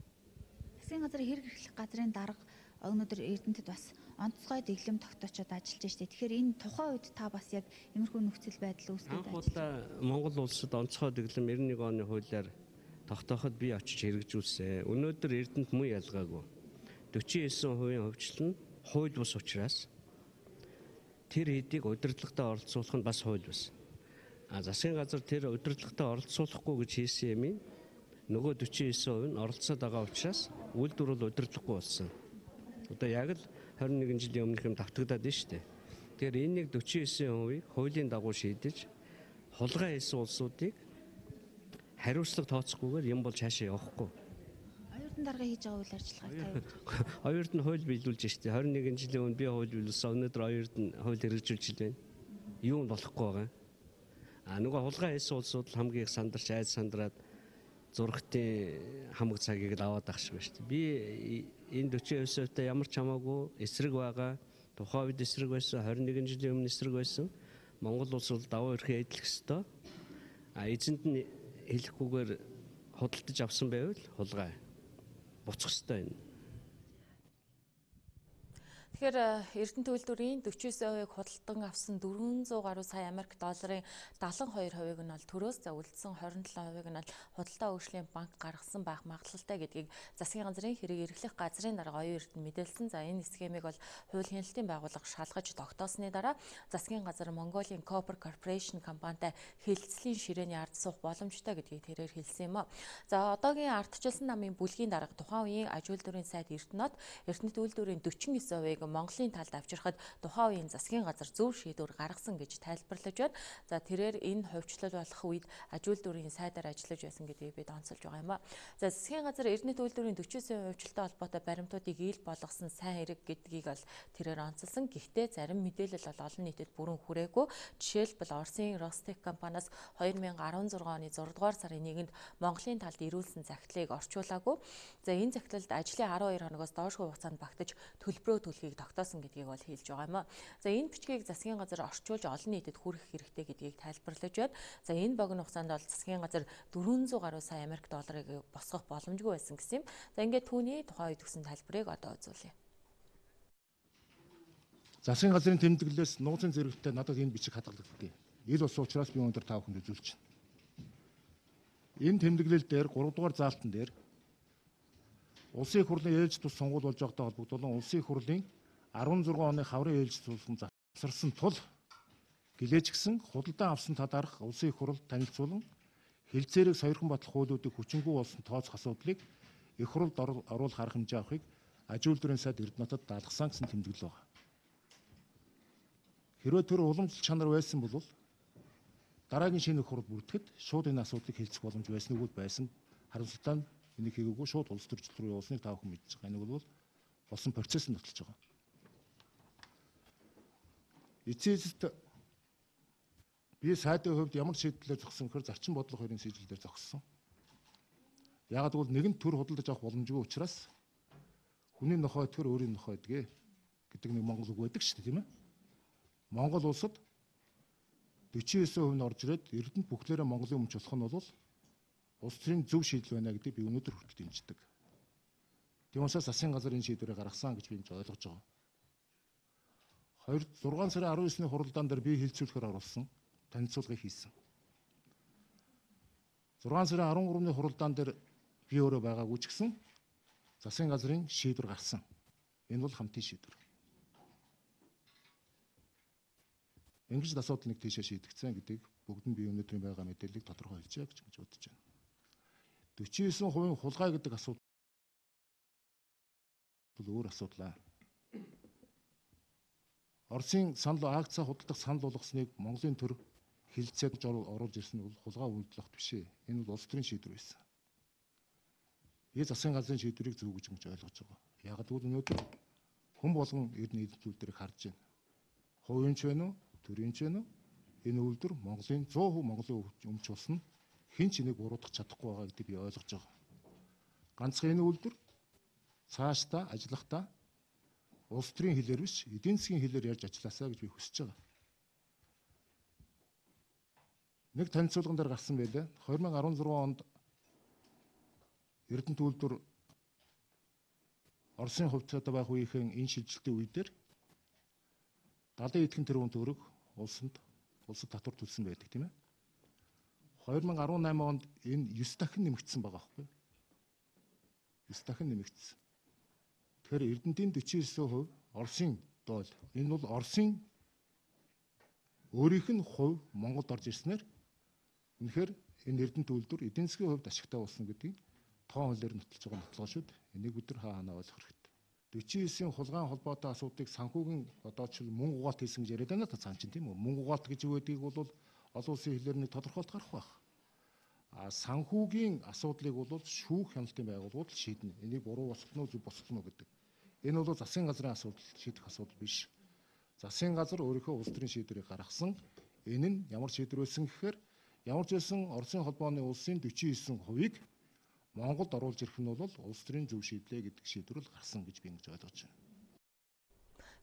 Засгийн газрын хэрэг эрхлэх газрын дарга өнөөдөр Эрдэнэтэд бас онцгой дэглэм тогтоочод ажиллаж штэ. Тэгэхээр энэ тухайн үед та бас яг иймэрхүү нөхцөл байдал үүсгэж ажиллаж. Монгол улсад онцгой дэглэм 91 оны хуулиар тогтооход би очиж хэрэгжүүлсэн. Өнөөдөр Эрдэнэт муу ялгаагүй. 49% хөвчлөл нь хууль бус учраас тэр хэдийг удирдлагатаа оролцуулах нь бас хууль бус. Засгийн газар тэр удирдлагатаа оролцуулахгүй гэж хийсэн юм. Нөгөө 49% нь оролцоод байгаа учраас үйлдвэр бол удирдлаггүй болсон. Одоо яг л 21 жилийн өмнөх юм давтагдаад байна шүү дээ. Тэгэхээр энэ нэг 49%-ийг хуулийн дагуу шийдэж хулгай хийсэн улсуудыг хариуцлага тооцохгүйгээр юм бол цаашаа явахгүй. Оюутан дарга хийж байгаа үйл ажиллагааг тавьж. Оюурд нь хууль биелүүлж штэ. 21 жилийн өмнө би хууль биелүүлсэн. Өнөөдөр оюурд нь хууль хэрэгжүүлж байна. Юу нь болохгүй байгаа. Нөгөө хулгай хийсэн улсууд л хамгийн их сандарч айд сандраад зургтын хамаг цагийг л аваад ах шиг байна штэ. Би энэ 49%-тай ямар ч хамаагүй эсрэг байгаа. Тухайн үед эсрэг байсан. 21 жилийн өмнө эсрэг байсан. Монгол улс бол даваа эрхээ эдлэх ёстой. Эзэнд нь хэлэхгүйгээр худалдаж авсан байвал хулгай. Буцах ёстой энэ. Тэгэхээр Эрдэнэ үйлдвэрийн 49%-ийг худалдан авсан 400 гаруй сая Америк долларын 72%-ийг нь бол төрөөс за үлдсэн 27%-ийг нь бол худалдаа хөгжлийн банк гаргасан байх магадлалтай гэдгийг засгийн газрын хэрэг эрхлэх газрын дарга оюун эрдэнэ мэдээлсэн. За энэ схемийг бол хууль хяналтын байгууллага шалгаж тогтоосны дараа засгийн газар Mongolian Corporation компанитай хэлцлийн ширээний ард суух боломжтой гэдгийг тэрээр хэлсэн юм а. За одоогийн ардчилсан намын бүлгийн дарга тухайн үеийн аж үйлдвэрийн сайд Эрдэнэт үйлдвэрийн 49%-ийг Монголын талд авчирхад тухайн үеийн засгийн газар зөв шийдвэр гаргасан гэж тайлбарлаж байна. За тэрээр энэ хувьчлал болох үед аж үйлдвэрийн сайдаар ажиллаж байсан гэдгийг бид онцолж байгаа юм а. За засгийн газар Эрдэнэт үйлдвэрийн 49% хувьчлалтай холбоотой баримтуудыг ил болгосон сайн хэрэг гэдгийг бол тэрээр онцолсон. Гэхдээ зарим мэдээлэл бол олон нийтэд бүрэн хүрээгүй. Жишээлбэл Оросын Ростех компаниас 2016 оны 6 дугаар сарын 1-нд Монголын талд ирүүлсэн захидлыг орчуулаагүй. За энэ захидлалд ажлын 12 хоногоос доошгүй хугацаанд багтаж төлбөрөө төлөхийг тогтоосон гэдгийг бол хэлж байгаа юм а. За энэ бичгийг засгийн газар орчуулж олон нийтэд хүргэх хэрэгтэй гэдгийг тайлбарлаж байна. За энэ богино хугацаанд бол засгийн газар 400 гаруй сая Америк долларыг босгох боломжгүй байсан гэсэн юм. За ингээд түүний тухайн үед өгсөн тайлбарыг одоо үзүүлье. Засгийн газрын тэмдэглэлээс нууцын зэрэгтэй надад энэ бичиг хадгалагдав. Ил ус учраас би өнөөдөр та бүхэнд үзүүлж байна. Энэ тэмдэглэл дээр 3 дугаар заалтан дээр Улсын их хурлын ээлж тус сонгуул болж байгаатай холбогдуулан Улсын их хурлын 16 оны хаврын ээлж тусган завсарсан тул гэлээжгсэн худалдан авсан тадарах Улсын их хурл танилцуулан хэлцээрийг сойрхон батлах хуулиудыг хүчингү болсон тооцох асуудлыг их хурлд оруулах арга хэмжээ авахыг аж үйлдвэрийн сайд Эрдэнэтед даалгасан гэсэн тэмдэглэл байна. Хэрвээ тэр уламжлалт чанар байсан бол дараагийн шинэ их хурл бүрдэхэд шууд энэ асуудлыг хэлцэх боломж байсан уу байсан. Харамсалтай нь энийг хийгээгүй шууд улс төрчлөл рүү явуулсныг та бүхэн мэдж байгаа. Энэ бол болсон процесс нь баталж байгаа. Эцсийн эцэст би сайдын хувьд ямар шийдлээр зогссон гэхээр зарчим бодлого хоёрын шийдлээр зогссон. Яагаад гэвэл нэгэн төр худалдаж авах боломжгүй учраас хүний нохой идэхээр өөрийн нохой идгээ гэдэг нэг монгол үг байдаг шүү дээ, тийм ээ. Монгол улсад 49% нь орж ирээд Эрдэнэт бүхлээрээ Монголын өмч болох нь бол улс төрийн зөв шийдэл байна гэдэг би өнөөдөр хүртэл дэмждэг. Тийм учраас засгийн газар энэ шийдвэрийг гаргасан гэж би ойлгож байгаа. 6 сарын 19-ний хуралдаан дээр би хилцүүлэхээр оруулсан, танилцуулгыг хийсэн. 6 сарын 13-ны хуралдаан дээр би өөрөө байгаагүй ч гэсэн засгийн газрын шийдвэр гарсан. Энэ бол хамтын шийдвэр. Ингэж л асуудал нэг тийшээ шийдэгцэн гэдгийг бүгд нь би өнөөдрийн байгаа мэдээллийг тодорхойлжээ гэж бодож байна. 49% хулгай гэдэг асуудал өөр асуудал. Оросын санал акцаа худалдах санал болгосныг Монголын төр хилцээд оруулж ирсэн нь бол хулгай үйлдэл биш ээ. Энэ бол улс төрийн шийдвэр байсан. Би засгийн газрын шийдвэрийг зөв гэж ойлгож байгаа. Яг л өнөөдөр хүн болгон эрдэнэ үйлдвэрийг харж байна. Хувийн ч байна уу, төрийн ч байна уу? Энэ үйлдвэр Монголын 100% Монголын өмч болсон хэн ч энийг буруудах чадахгүй байгаа гэдгийг би ойлгож байгаа. Ганцхан энэ үйлдвэр цаашдаа ажиллахдаа улс төрийн хэлээр биш, эдийн засгийн хэлээр ярьж ажилласаа гэж би хүсэж байгаа. Нэг танилцуулган дээр гарсан байлаа. 2016 онд Эрдэнэт үйлдвэр Оросын хувьцаатай байх үеийнхэн энэ шилжилтийн үе дээр 70 эдхэн тэрбум төгрөг улсад татвар төлсөн байдаг тийм ээ. 2018 онд энэ 9 дахин нэмэгдсэн байгаа байхгүй. 9 дахин нэмэгдсэн. Тэгэхээр Эрдэнэтийн 49% Оросын доол. Энэ бол Оросын өөрийнх нь хувь Монголд орж ирснээр үнэхээр энэ Эрдэнэт үйлдвэр эдийн засгийн хувьд ашигтай болсон гэдгийг тоон хуулиар нотолж байгаа нотлогоо шүү дээ. Энийг бид нар хаана ойлгох хэрэгтэй. 49-ийн хулгайн холбоотой асуудыг санхүүгийн одоочл мөн угаалт хийсэн гэж яриад байна та цаан чинь тийм үү? Мөн угаалт гэж юу гэдгийг бол олон улсын хэлээр нэг тодорхойлт гарах байх. Санхүүгийн асуудлыг бол шүүх хяналтын байгууллагууд шийднэ. Энийг буруу босгоно уу зөв босгоно уу гэдэг. Энэ бол засгийн газрын асуудал шийдэх асуудал биш. Засгийн газар өөрийнхөө улс төрийн шийдвэрийг гаргасан. Энэ нь ямар шийдвэр байсан гэхээр ямар ч байсан Оросын холбооны улсын 49%-ийг Монголд оруулж ирэх нь бол улс төрийн зөв шийдлээ гэдэг шийдвэр л гарсан гэж би ингэж ойлгож байна.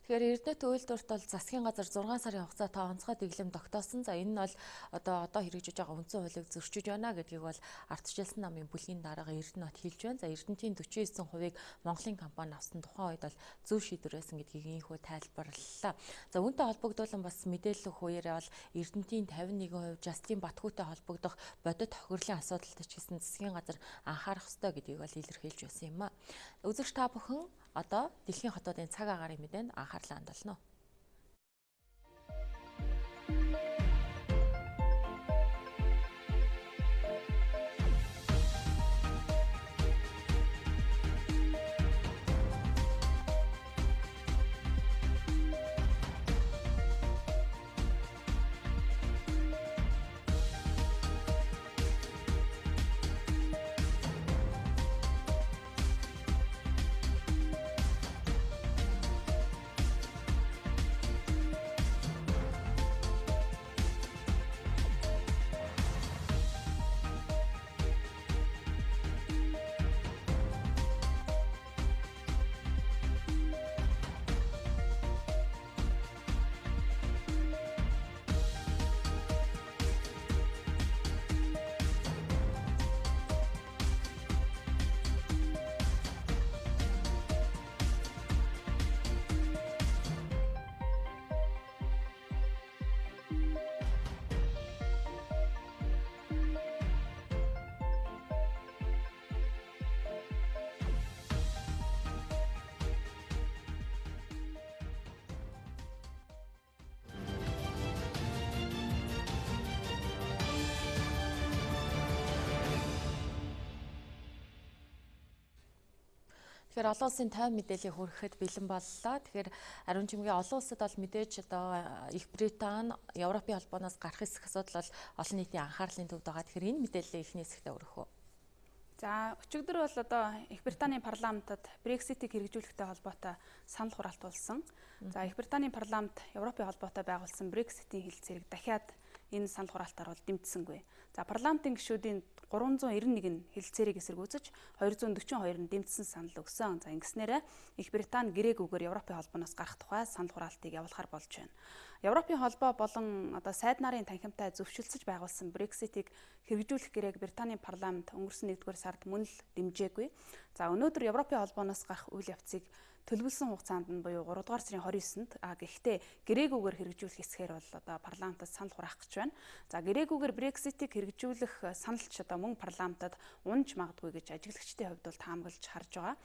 Тэгэхээр Эрдэнэт үйлдвэрт бол засгийн газар 6 сарын хугацаатай онцгой дэглэм тогтоосон. За энэ нь бол одоо хэрэгжиж байгаа үндсэн хуулийг зөрчиж байна гэдгийг бол ардчилсан намын бүлгийн дарга Эрдэнэт хэлж байна. За Эрдэнэтийн 49%-ийг Монголын компани авсан тухайн үед бол зөв шийдвэр байсан гэдгийг ийхүү тайлбарлалаа. За үүнтэй холбогдуулан бас мэдээлэл өгөх үеэрээ бол Эрдэнэтийн 51% Жастин Батхүйтэй холбогдох бодит тохирлын асуудалтай ч гэсэн засгийн газар анхаарах ёстой гэдгийг бол илэрхийлж байсан юм а. Үзэгч та бүхэн одоо дэлхийн хотуудын цаг агаарыг мэдэн анхаарлаа хандуулна. Тэгэхээр олон улсын тойм мэдээллийг хүргэхэд бэлэн боллоо. Тэгэхээр ариун жимгийн олон улсад бол мэдээж одоо Их Британи, Европын холбооноос гарах эсэх асуудал бол олон нийтийн анхаарлын төвд байгаа. Тэгэхээр энэ мэдээллээ эхний хэсэгтээ өргөх үү? За өчигдөр бол одоо Их Британий парламентод Брекситийг хэрэгжүүлэхтэй холбоотой санал хураалт болсон. За Их Британий парламент Европын холбоотой байгуулсан Брекситийн хэлэлцээрийг дахиад энэ санал хураалтаар бол дэмжсэнгүй. За парламентын гишүүдийн 391 нь хэлэлцээрийг эсэргүүцэж 242 нь дэмжсэн санал өгсөн. За ингэснээр Их Британи гэрээгүйгээр Европын холбооноос гарах тухай санал хураалтыг явуулахар болж байна. Европын холбоо болон одоо сайд нарын танхимтай зөвшөлдсөж байгуулсан Брекситийг хэрэгжүүлэх гэрээг Британийн парламент өнгөрсөн 1-р сард мөн л дэмжээгүй. За өнөөдөр Европын холбооноос гарах үйл явцыг төлөвлөсөн хугацаанд нь буюу 3-р сарын 29-нд гэхдээ гэрээгүйгээр хэрэгжүүлэх хэсгээр бол одоо парламентад санал хураах гэж байна. За гэрээгүйгээр Брекситийг хэрэгжүүлэх саналч одоо мөн парламентад унж магадгүй гэж ажиглагчдын хувьд бол таамаглаж харж байгаа.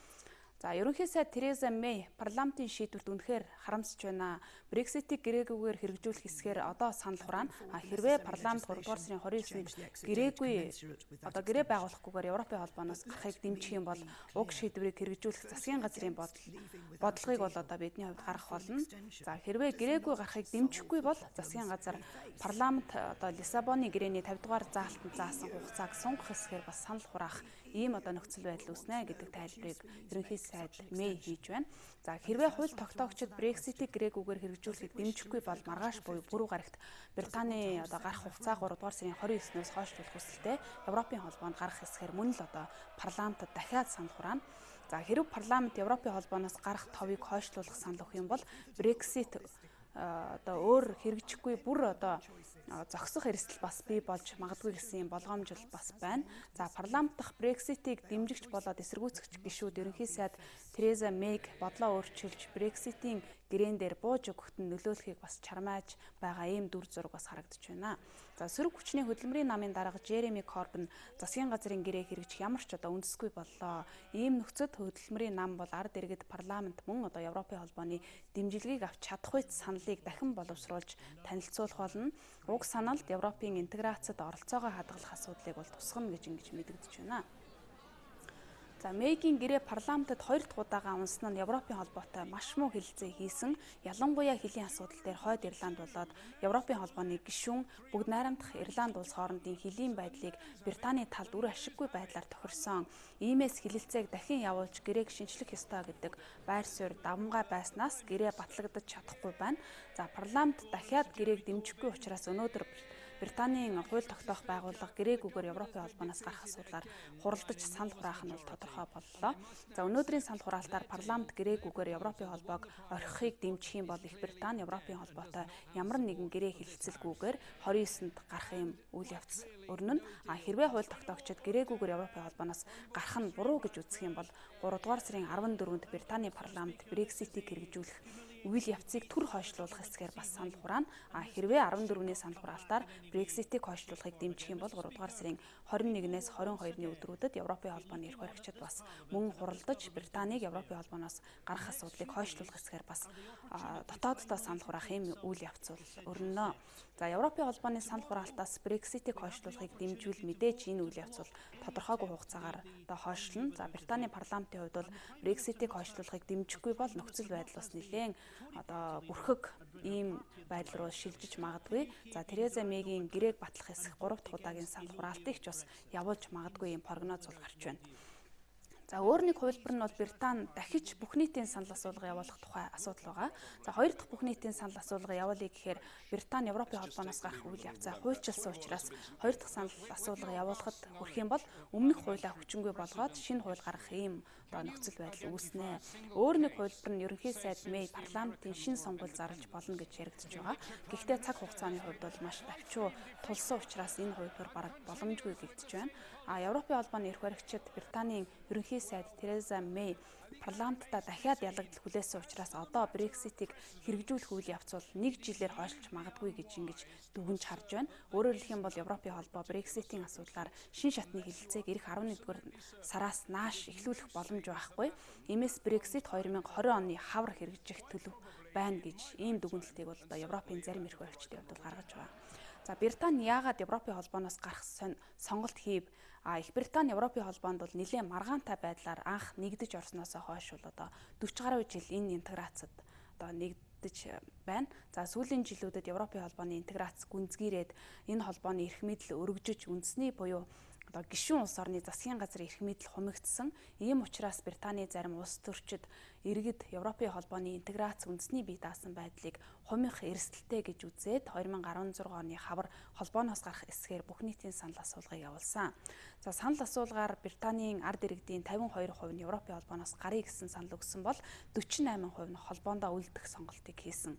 За ерөнхий сайд Тереза Мэй парламентын шийдвэрт үнэхээр харамсаж байна. Брекситийг гэрээгүйгээр хэрэгжүүлэх хэсгээр одоо санал хураана. Хэрвээ парламент 3-р сарын 29-нд гэрээ байгуулахгүйгээр Европын холбооноос гарахыг дэмжих юм бол уг шийдвэрийг хэрэгжүүлэх засгийн газрын бодлогыг бол одоо бидний хувьд гаргах болно. За хэрвээ гэрээгүй гарахыг дэмжихгүй бол засгийн газар парламент одоо Лиссабоны гэрээний 50 дугаар заалтанд заасан хугацааг сунгах хэсгээр бас санал хураах ийм одоо нөхцөл байдал үүснэ гэдэг тайлбарыг ерөнхий сайд Мэй хийж байна. За хэрвээ хууль тогтоогчид Брекситийг гэрээгүйгээр хэрэгжүүлэхийг дэмжихгүй бол маргааш буюу пүрэв гарагт Британий одоо гарах хугацаа 3-р сарын 29-ноос хойшлуулах хүсэлтэй Европын холбоонд гарах хэсгээр мөн л одоо парламентод дахиад санал хураана. За хэрв парламент Европын холбооноос гарах товыг хойшлуулах санал өгөх юм бол Брексит одоо өөр хэрэгжихгүй бүр одоо зогсох эрсдэл бас бий болж магадгүй гэсэн юм болгоомжл бас байна. За парламент дахь Брекситийг дэмжигч болоод эсэргүүцэгч гишүүд ерөнхий сайд Тереза Мэйг бодлоо өөрчилж Брекситийн гэрээн дээр бууж өгөхөд нь нөлөөлөхийг бас чармааж байгаа ийм дүр зураг бас харагдаж байна. За сөрөг хүчний хөдөлмөрийн намын дарга Жереми Корбин засгийн газрын гэрээ хэрэгжих ямар ч одоо үндэсгүй боллоо. Ийм нөхцөд хөдөлмөрийн нам бол ард иргэд парламент мөн одоо Европын холбооны дэмжлэгийг авч чадахгүй саналыг дахин боловсруулж танилцуулах болно. Уг саналд Европын интеграцид оролцоогоо хадгалах асуудлыг бол тусгана гэж ингэж мэдэгдэж байна. За Мэйгийн гэрээ парламентод 2 дахь удаага унсан нь Европын холбоотой маш муу хэлэлцээ хийсэн. Ялангуяа хэлийн асуудал дээр хойд Ирланд болоод Европын холбооны гишүүн бүгд найрамдах Ирланд улс хоорондын хэлийн байдлыг Британий талд үр ашиггүй байдлаар тохирсон. Иймээс хэлэлцээг дахин явуулж гэрээг шинчлэх ёстой гэдэг байр суурь давмгай байснаас гэрээ батлагдаж чадахгүй байна. За парламент дахиад гэрээг дэмжихгүй учраас өнөөдөр Британийн хууль тогтоох байгууллага гэрээгүйгээр Европын холбооноос гарах асуудлаар хуралдаж санал хураах нь бол тодорхой боллоо. За өнөөдрийн санал хураалтаар парламент гэрээгүйгээр Европын холбоог орхихыг дэмжих юм бол Их Британи Европын холбоотой ямар нэгэн гэрээ хэлэлцэлгүйгээр 29-нд гарах юм үйл явц өрнөн. Хэрвээ хууль тогтоогчид гэрээгүйгээр Европын холбооноос гарах нь буруу гэж үзэх юм бол 3-р сарын 14-нд Британий парламент Брекситийг хэрэгжүүлэх үйл явцыг түр хойшлуулах хэсгээр бас санал хураана. Хэрвээ 14-ний санал хураалтаар Брекситийг хойшлуулахыг дэмжих юм бол 3-р сарын 21-ээс 22-ны өдрүүдэд Европын холбооны эрх баригчид бас мөн хуралдаж Британиг Европын холбооноос гарах асуудлыг хойшлуулах хэсгээр бас дотооддоо санал хураах юм үйл явц өрнөнө. За Европын холбооны санал хураалтаас Брекситийг хойшлуулахыг дэмжүүл мэдээж энэ үйл явц бол тодорхойгүй хугацаагаар одоо хойшлно. За Британий парламентын хувьд бол Брекситийг хойшлуулахыг дэмжихгүй бол нөхцөл байдал бас нэлээд одоо бүрхэг ийм байдал руу шилжиж магадгүй. За Тереза Мэйгийн гэрээг батлах хэсэх 3 дахь удаагийн санал хураалтыг ч бас явуулж магадгүй ийм прогноз бол гарч байна. За өөр нэг хувилбар нь бол Британи дахиж бүх нийтийн санал асуулга явуулах тухай асуудал байгаа. За хоёр дахь бүх нийтийн санал асуулга явуулъя гэхээр Британи Европын холбооноос гарах үйл явцаа хуульчилсан учраас хоёр дахь санал асуулга явуулахад хүрэх юм бол өмнөх хуулиа хүчингүй болгоод шинэ хууль гаргах ийм нөхцөл байдал үүснэ. Өөр нэг хувилбар нь ерөнхий сайд Мэй парламентын шинэ сонгуульд зарлаж болно гэж яригдж байгаа. Гэхдээ цаг хугацааны хувьд бол маш давчуу тулсан учраас энэ хувилбар бараг боломжгүй гэгдэж байна. Европын холбооны эрх баригчид Британийн ерөнхий сайд Тереза Мэй парламентта дахиад ялагдал хүлээсэн учраас одоо Брекситийг хэрэгжүүлэх үйл явц бол 1 жилээр хойшлж магадгүй гэж ингэж дүгнж харж байна. Өөрөөр хэлэх юм бол Европын холбоо Брекситийн асуудлаар шин шатны хэлэлцээг ирэх 11-р сараас нааш эхлүүлэх боломж байхгүй. Иймээс Брексит 2020 оны хавар хэрэгжих төлөв байна гэж ийм дүгнэлтийг бол одоо Европын зарим эрх баригчдын хувьд гаргаж байгаа. За Британи яагаад Европын холбооноос гарах сонголт хийв? Их Британи Европын холбоонд бол нэлээд маргаантай байдлаар анх нэгдэж орсноос хойш бол одоо 40 гаруй жил энэ интеграцид одоо нэгдэж байна. За сүүлийн жилүүдэд Европын холбооны интеграц гүнзгийрээд энэ холбооны эрх мэдэл өргөжөж үндэсний буюу одоо гишүүн улс орны засгийн газар эрх мэдэл хумигдсан. Ийм учраас Британий зарим улс төрчид иргэд Европын холбооны интеграц үндэсний бие даасан байдлыг хумих эрсдэлтэй гэж үзээд 2016 оны хавар холбооноос гарах эсгээр бүх нийтийн санал асуулгыг явуулсан. За санал асуулгаар Британийн ард иргэдийн 52% нь Европын холбооноос гарыг гэсэн санал өгсөн бол 48% нь холбоондоо үлдэх сонголтыг хийсэн.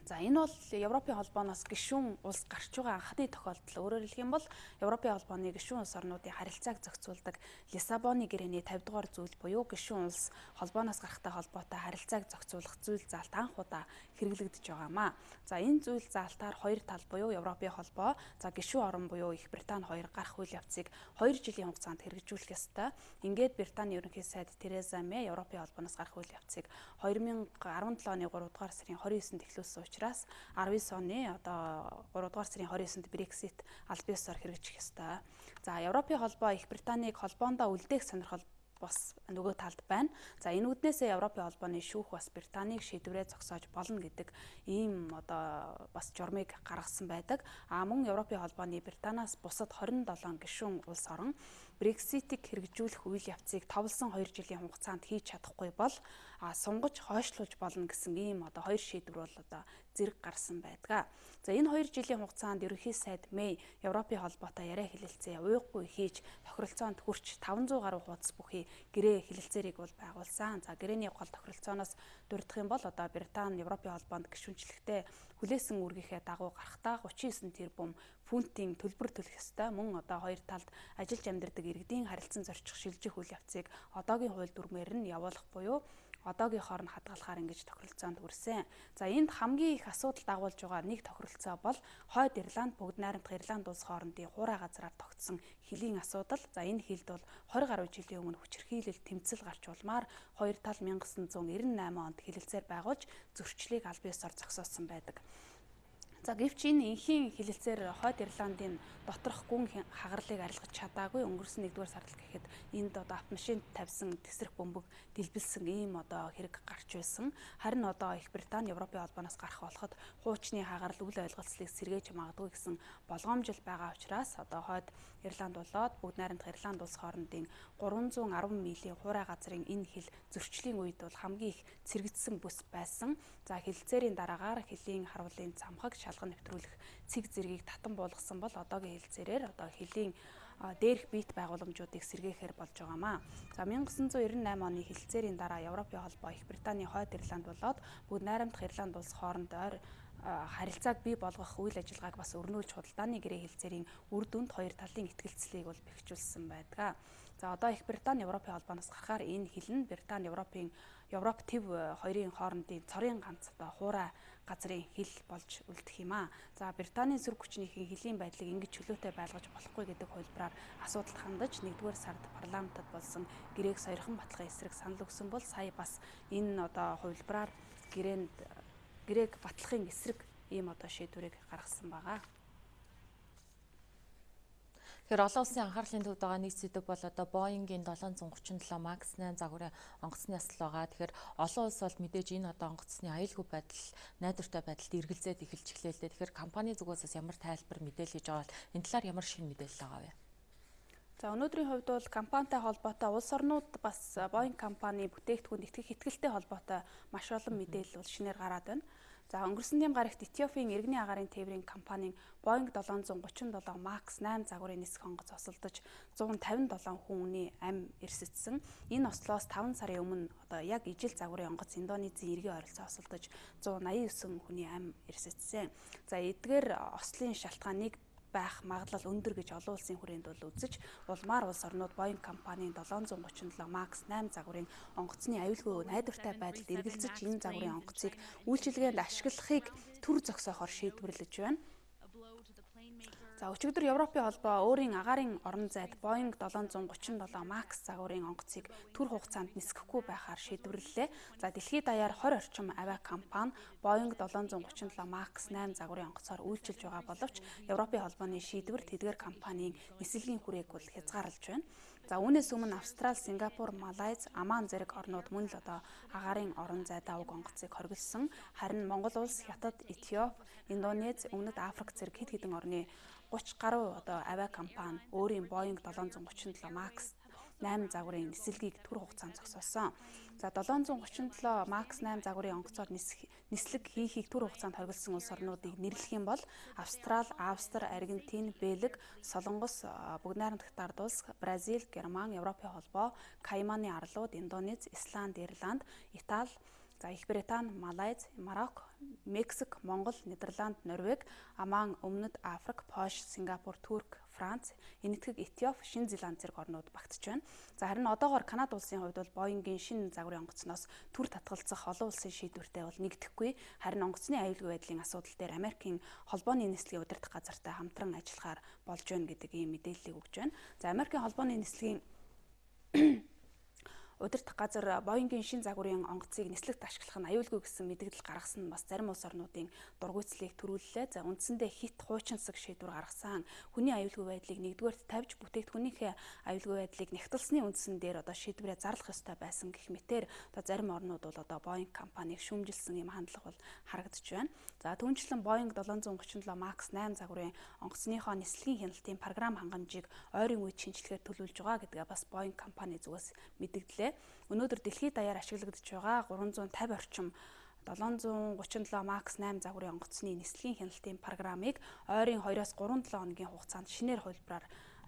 За энэ бол Европын холбооноос гишүүн улс гарч байгаа анхны тохиолдол. Өөрөөр хэлэх юм бол Европын холбооны гишүүн улс орнуудын харилцааг зохицуулдаг Лиссабоны гэрээний 50 дугаар зүйл буюу гишүүн улс холбооноос гарахтай холбоотой харилцааг зохицуулах зүйл заалт анх удаа хэрэглэгдэж байгаамаа. За энэ зүйл заалтаар хоёр тал буюу Европын холбоо, за гишүүн орн буюу Их Британи хоёр гарах үйл явцыг 2 жилийн хугацаанд хэрэгжүүлэх ёстой. Ингээд Британий ерөнхий сайд Тереза Мэй Европын холбооноос гарах үйл явцыг 2017 оны 3 дугаар сарын 29-нд эхлүүлсэн учраас 19 оны одоо 3 дугаар сарын 29-нд Brexit аль биесээр хэрэгжих ёстой. За Европын холбоо Их Британийг холбоондоо үлдээх сонирхол бас нөгөө талд байна. За энэ үднээсээ Европын холбооны шүүх бас Британийг шийдвэрээ зогсоож болно гэдэг ийм одоо бас журмыг гаргасан байдаг. Мөн Европын холбооны Британаас бусад 27 гишүүн улс орон Брекситийг хэрэгжүүлэх үйл явцыг товлсон 2 жилийн хугацаанд хийж чадахгүй бол сунгаж хойшлуулж болно гэсэн ийм одоо хоёр шийдвэр бол одоо зэрэг гарсан байдаг. За энэ 2 жилийн хугацаанд ерөнхий сайд Мэй Европын холбоотой яриа хэлэлцээ уйггүй хийж тохиролцоонд хүрч 500 гаруй хуудас бүхий гэрээ хэлэлцээрийг бол байгуулсан. За гэрээний гол тохиролцооноос дурдах юм бол одоо Британи Европын холбоонд гишүүнчлэхдээ хүлээсэн үүргийнхээ дагуу гарахтаа 39 тэрбум фунтын төлбөр төлөх ёстой. Мөн одоо хоёр талд ажиллаж амьдардаг иргэдийн харилцан зорчих шилжих үйл явцыг одоогийн хууль дүрмээр нь явуулах буюу одоогийнхоор нь хадгалахаар ингэж тохиролцоонд хүрсэн. За энд хамгийн их асуудал дагуулж байгаа нэг тохиролцоо бол Хойд Ирланд, Бүгд найрамдах Ирланд улс хоорондын хуурай газраар тогтсон хилийн асуудал. За энэ хилд бол 20 гаруй жилийн өмнө хүчирхийлэл тэмцэл гарч улмаар хоёр тал 1998 онд хэлэлцээр байгуулж зөрчлийг аль биесээр зогсоосон байдаг. За гэвч энэ энхийн хэлэлцээр Хойд Ирландын доторх гүн хагарлыг арилгаж чадаагүй. Өнгөрсөн 1-р сард гэхэд энд одоо автомашинд тавьсан тесрэх бөмбөг дэлбэлсэн ийм одоо хэрэг гарч байсан. Харин одоо Их Британи Европын холбооноос гарах болоход хуучны хагарал үл ойлголцлыг сэргээж магадгүй гэсэн болгоомжил байгаа учраас одоо Хойд Ирланд болоод Бүгд найрамдах Ирланд улс хоорондын 310 милийн хуурай газрын энэ хил зөрчлийн үед бол хамгийн их цэрэгдсэн бүс байсан. За хэлэлцээрийн дараагаар хилийн харуулын цамхаг шалган нэвтрүүлэх цэг зэргийг татан буулгасан бол одоогийн хэлэлцээрээр одоо хилийн дээрх биет байгууламжуудыг сэргээхээр болж байгаамаа. За 1998 оны хэлэлцээрийн дараа Европын холбоо Их Британи Хойд Ирланд болоод Бүгд найрамдах Ирланд улс хоорондоо харилцааг бий болгох үйл ажиллагааг бас өрнүүлж худалдааны гэрээ хэлэлцээрийн үр дүнд хоёр талын итгэлцлийг бол бэхжүүлсэн байдаг. За одоо Их Британи Европын холбооноос гарахаар энэ хил нь Британи Европ төв хоёрын хоорондын цорын ганц одоо хуурай газрын хил болж үлдэх юм аа. За Британийн сөрөг хүчнийхээ хилийн байдлыг ингэж чөлөөтэй байлгаж болохгүй гэдэг хувилбараар асуудалд хандаж 1-р сард парламентод болсон гэрээг сойрхон баталгын эсрэг санал өгсөн бол сая бас энэ одоо хувилбараар гэрээг батлахын эсрэг ийм одоо шийдвэрийг гаргасан байгаа. Тэгэхээр олон улсын анхаарлын төвд байгаа нэг сэдв бол одоо Боингийн 737 Max 8 загварын онгоцны асуудал байгаа. Тэгэхээр олон улс бол мэдээж энэ одоо онгоцны аюулгүй байдал, найдвартай байдалд эргэлзээд эхэлж эхлэв л дээ. Тэгэхээр компани зүгээс ямар тайлбар мэдээлэл хийж байгаа бол энэ талаар ямар шинэ мэдээлэл байгаа вэ? За өнөөдрийн хувьд бол компанитай холбоотой улс орнууд бас Боинг компани бүтээгдэхүүнд итгэх итгэлтэй холбоотой маш олон мэдээлэл бол шинээр гараад байна. За өнгөрсөн дэм гарагт Этиопийн иргэний агаарын тээврийн компанийн Боинг 737 Max 8 загварын нисэх онгоц осолдож 157 хүний амь эрсэтсэн. Энэ ослоос 5 сарын өмнө одоо яг ижил загварын онгоц Индонезийн иргэн ойролцоо осолдож 189 хүний амь эрсэтсэн. За эдгээр ослын шалтгааныг байх магадлал өндөр гэж олон улсын хүрээнд бол үзэж улмаар улс орнууд Боинг компанийн 737 Max 8 загварын онгоцны аюулгүй найдвартай байдалд эргэлзэж энэ загварын онгоцыг үйлчилгээнд ашиглахыг төр зогсоохоор шийдвэрлэж байна. За өчигдөр Европын холбоо өөрийн агаарын орон зайд Боинг 737 Max загварын онгоцыг түр хугацаанд нисгэхгүй байхаар шийдвэрлэлээ. За дэлхийд даяар 20 орчим авиа компани Боинг 737 Max 8 загварын онгоцоор үйлчилж байгаа боловч Европын холбооны шийдвэр тэдгээр компанийн нислэгийн хүрээг бол хязгаарлаж байна. За үүнээс өмнө Австрали, Сингапур, Малайз, Оман зэрэг орнууд мөн л одоо агаарын орон зайдаа уг онгоцыг хоригдсан. Харин Монгол улс, Хятад, Этиоп, Индонез, Өмнөд Африк зэрэг хэд хэдэн орны 30 гаруй одоо авиа компани өөрийн Boeing 737 Max 8 загварын нислэгийг түр хугацаанд зогсоосон. За 737 Max 8 загварын онгоцоор нислэг хийхийг түр хугацаанд хориглосон улс орнуудыг нэрлэх юм бол Австрали, Австри, Аргентин, Бэлэг, Солонгос, Бүгд найрамдах ард улс, Бразил, Герман, Европын холбоо, Кайманы арлууд, Индонез, Исланд, Ирланд, Итали, за Их Британи, Малайз, Марокко, Мексик, Монгол, Нидерланд, Норвеги, Оман, Өмнөд Африк, Польш, Сингапур, Турк, Франц, Энэтхэг, Этиоп, Шинэ Зеланд зэрэг орнууд багтж байна. За харин одоогоор Канада улсын хувьд бол Боингийн шинэ загварын онгоцноос түр татгалзах олон улсын шийдвэртэй бол нэгдэхгүй. Харин онгоцны аюулгүй байдлын асуудал дээр Америкийн холбооны нислэгийн удирдах газартай хамтран ажиллахаар болж байна гэдэг ийм мэдээллийг өгж байна. За Америкийн холбооны нислэгийн удирдах газар Боингийн шинэ загварын онгоцыг нислэгт ашиглах нь аюулгүй гэсэн мэдээлэл гаргасан нь бас зарим улс орнуудын дургуйцлыг төрүүллээ. За үндсэндээ хит хуучинсаг шийдвэр гаргасан. Хүний аюулгүй байдлыг нэгдүгээрт тавьж бүтээгдэхүүнийхээ аюулгүй байдлыг нягтлсны үндсэн дээр одоо шийдвэрээ зарлах ёстой байсан гэх мэтээр одоо зарим орнууд бол одоо Боинг компанийг шүүмжилсэн юм хандлага бол харагдаж байна. За түүнчлэн Боинг 737 Max 8 загварын онгоцныхоо нислэгийн хяналтын програм хангамжийг ойрын үед шинжилгээр төлөвлөж байгаа гэдгээ бас Боинг компани зүгээс мэдэгдлээ. Өнөөдөр дэлхийд даяар ашиглагдж байгаа 350 орчим 737 Max 8 загварын онгоцны нислэгийн хяналтын программыг ойрын 2-3 7 хоногийн хугацаанд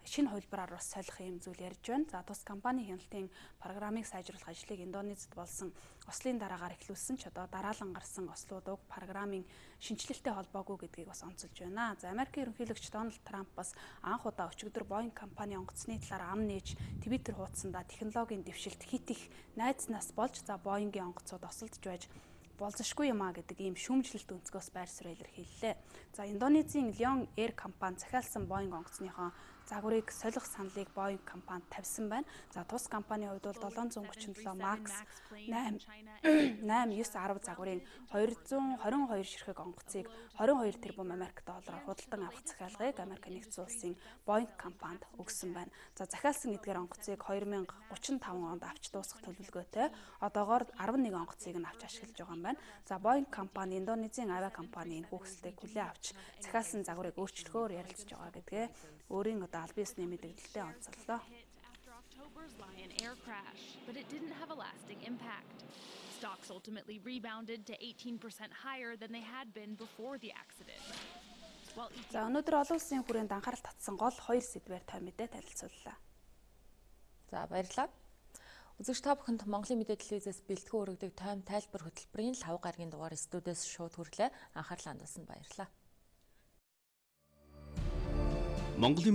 шинэ хувилбараар бас солих юм зүйл ярьж байна. За тус компани хяналтын программыг сайжруулах ажлыг Индонезид болсон ослын дараагаар эхлүүлсэн ч одоо дараалан гарсан ослууд уг программын шинжилэлтэй холбоогүй гэдгийг бас онцолж байна. За Америкийн ерөнхийлөгч Дональд Трамп бас анх удаа өчигдөр Boeing компани онгоцны талаар ам нээж Твиттер хуудсандаа технологийн дэвшилт хит их найдснаас болж за Boeing-ийн онгоцууд осолдож байж болзошгүй юм а гэдэг ийм шүүмжлэлт өнцгөөс байр суурь илэрхийллээ. За Индонезийн Lion Air компани захиалсан Boeing онгоцныхоо загварыг солих саналыг Boeing компанид тавьсан байна. За тус компанийн хувьд бол 737 Max 8, 9, 10 загварын 222 ширхэг онгоцыг 22 тэрбум Америк доллараар худалдан авах захиалгыг Америк нэгдсэн улсын Boeing компанид өгсөн байна. За захиалсан эдгээр онгоцыг 2035 онд авч дуусгах төлөвлөгөөтэй. Одоогоор 11 онгоцыг нь авч ашиглаж байгаа юм байна. За Boeing компани Индонезийн авиа компанийн хүүхэлтэйг хүлээн авч захиалсан загварыг өөрчлөхөөр ярилцж байгаа гэдгээ өөрийн одоо албан ёсны мэдээлэлтэй онцоллоо. Lion air crash, but it didn't have a lasting impact. Stocks ultimately rebounded to 18% higher than they had been before the accident. За өнөөдөр олон улсын хүрээнд анхаарал татсан гол 2 сэдвээр тойм мэдээ танилцууллаа. За баярлалаа. Үзэгч та бүхэнд Монголын мэдээ телевизээс бэлтгэн өргөдөг тойм тайлбар хөтөлбөрийн 5 гарагийн дугаар студиэс шууд хүрлээ. Анхаарлаа хандуулсанд баярлалаа. Монголын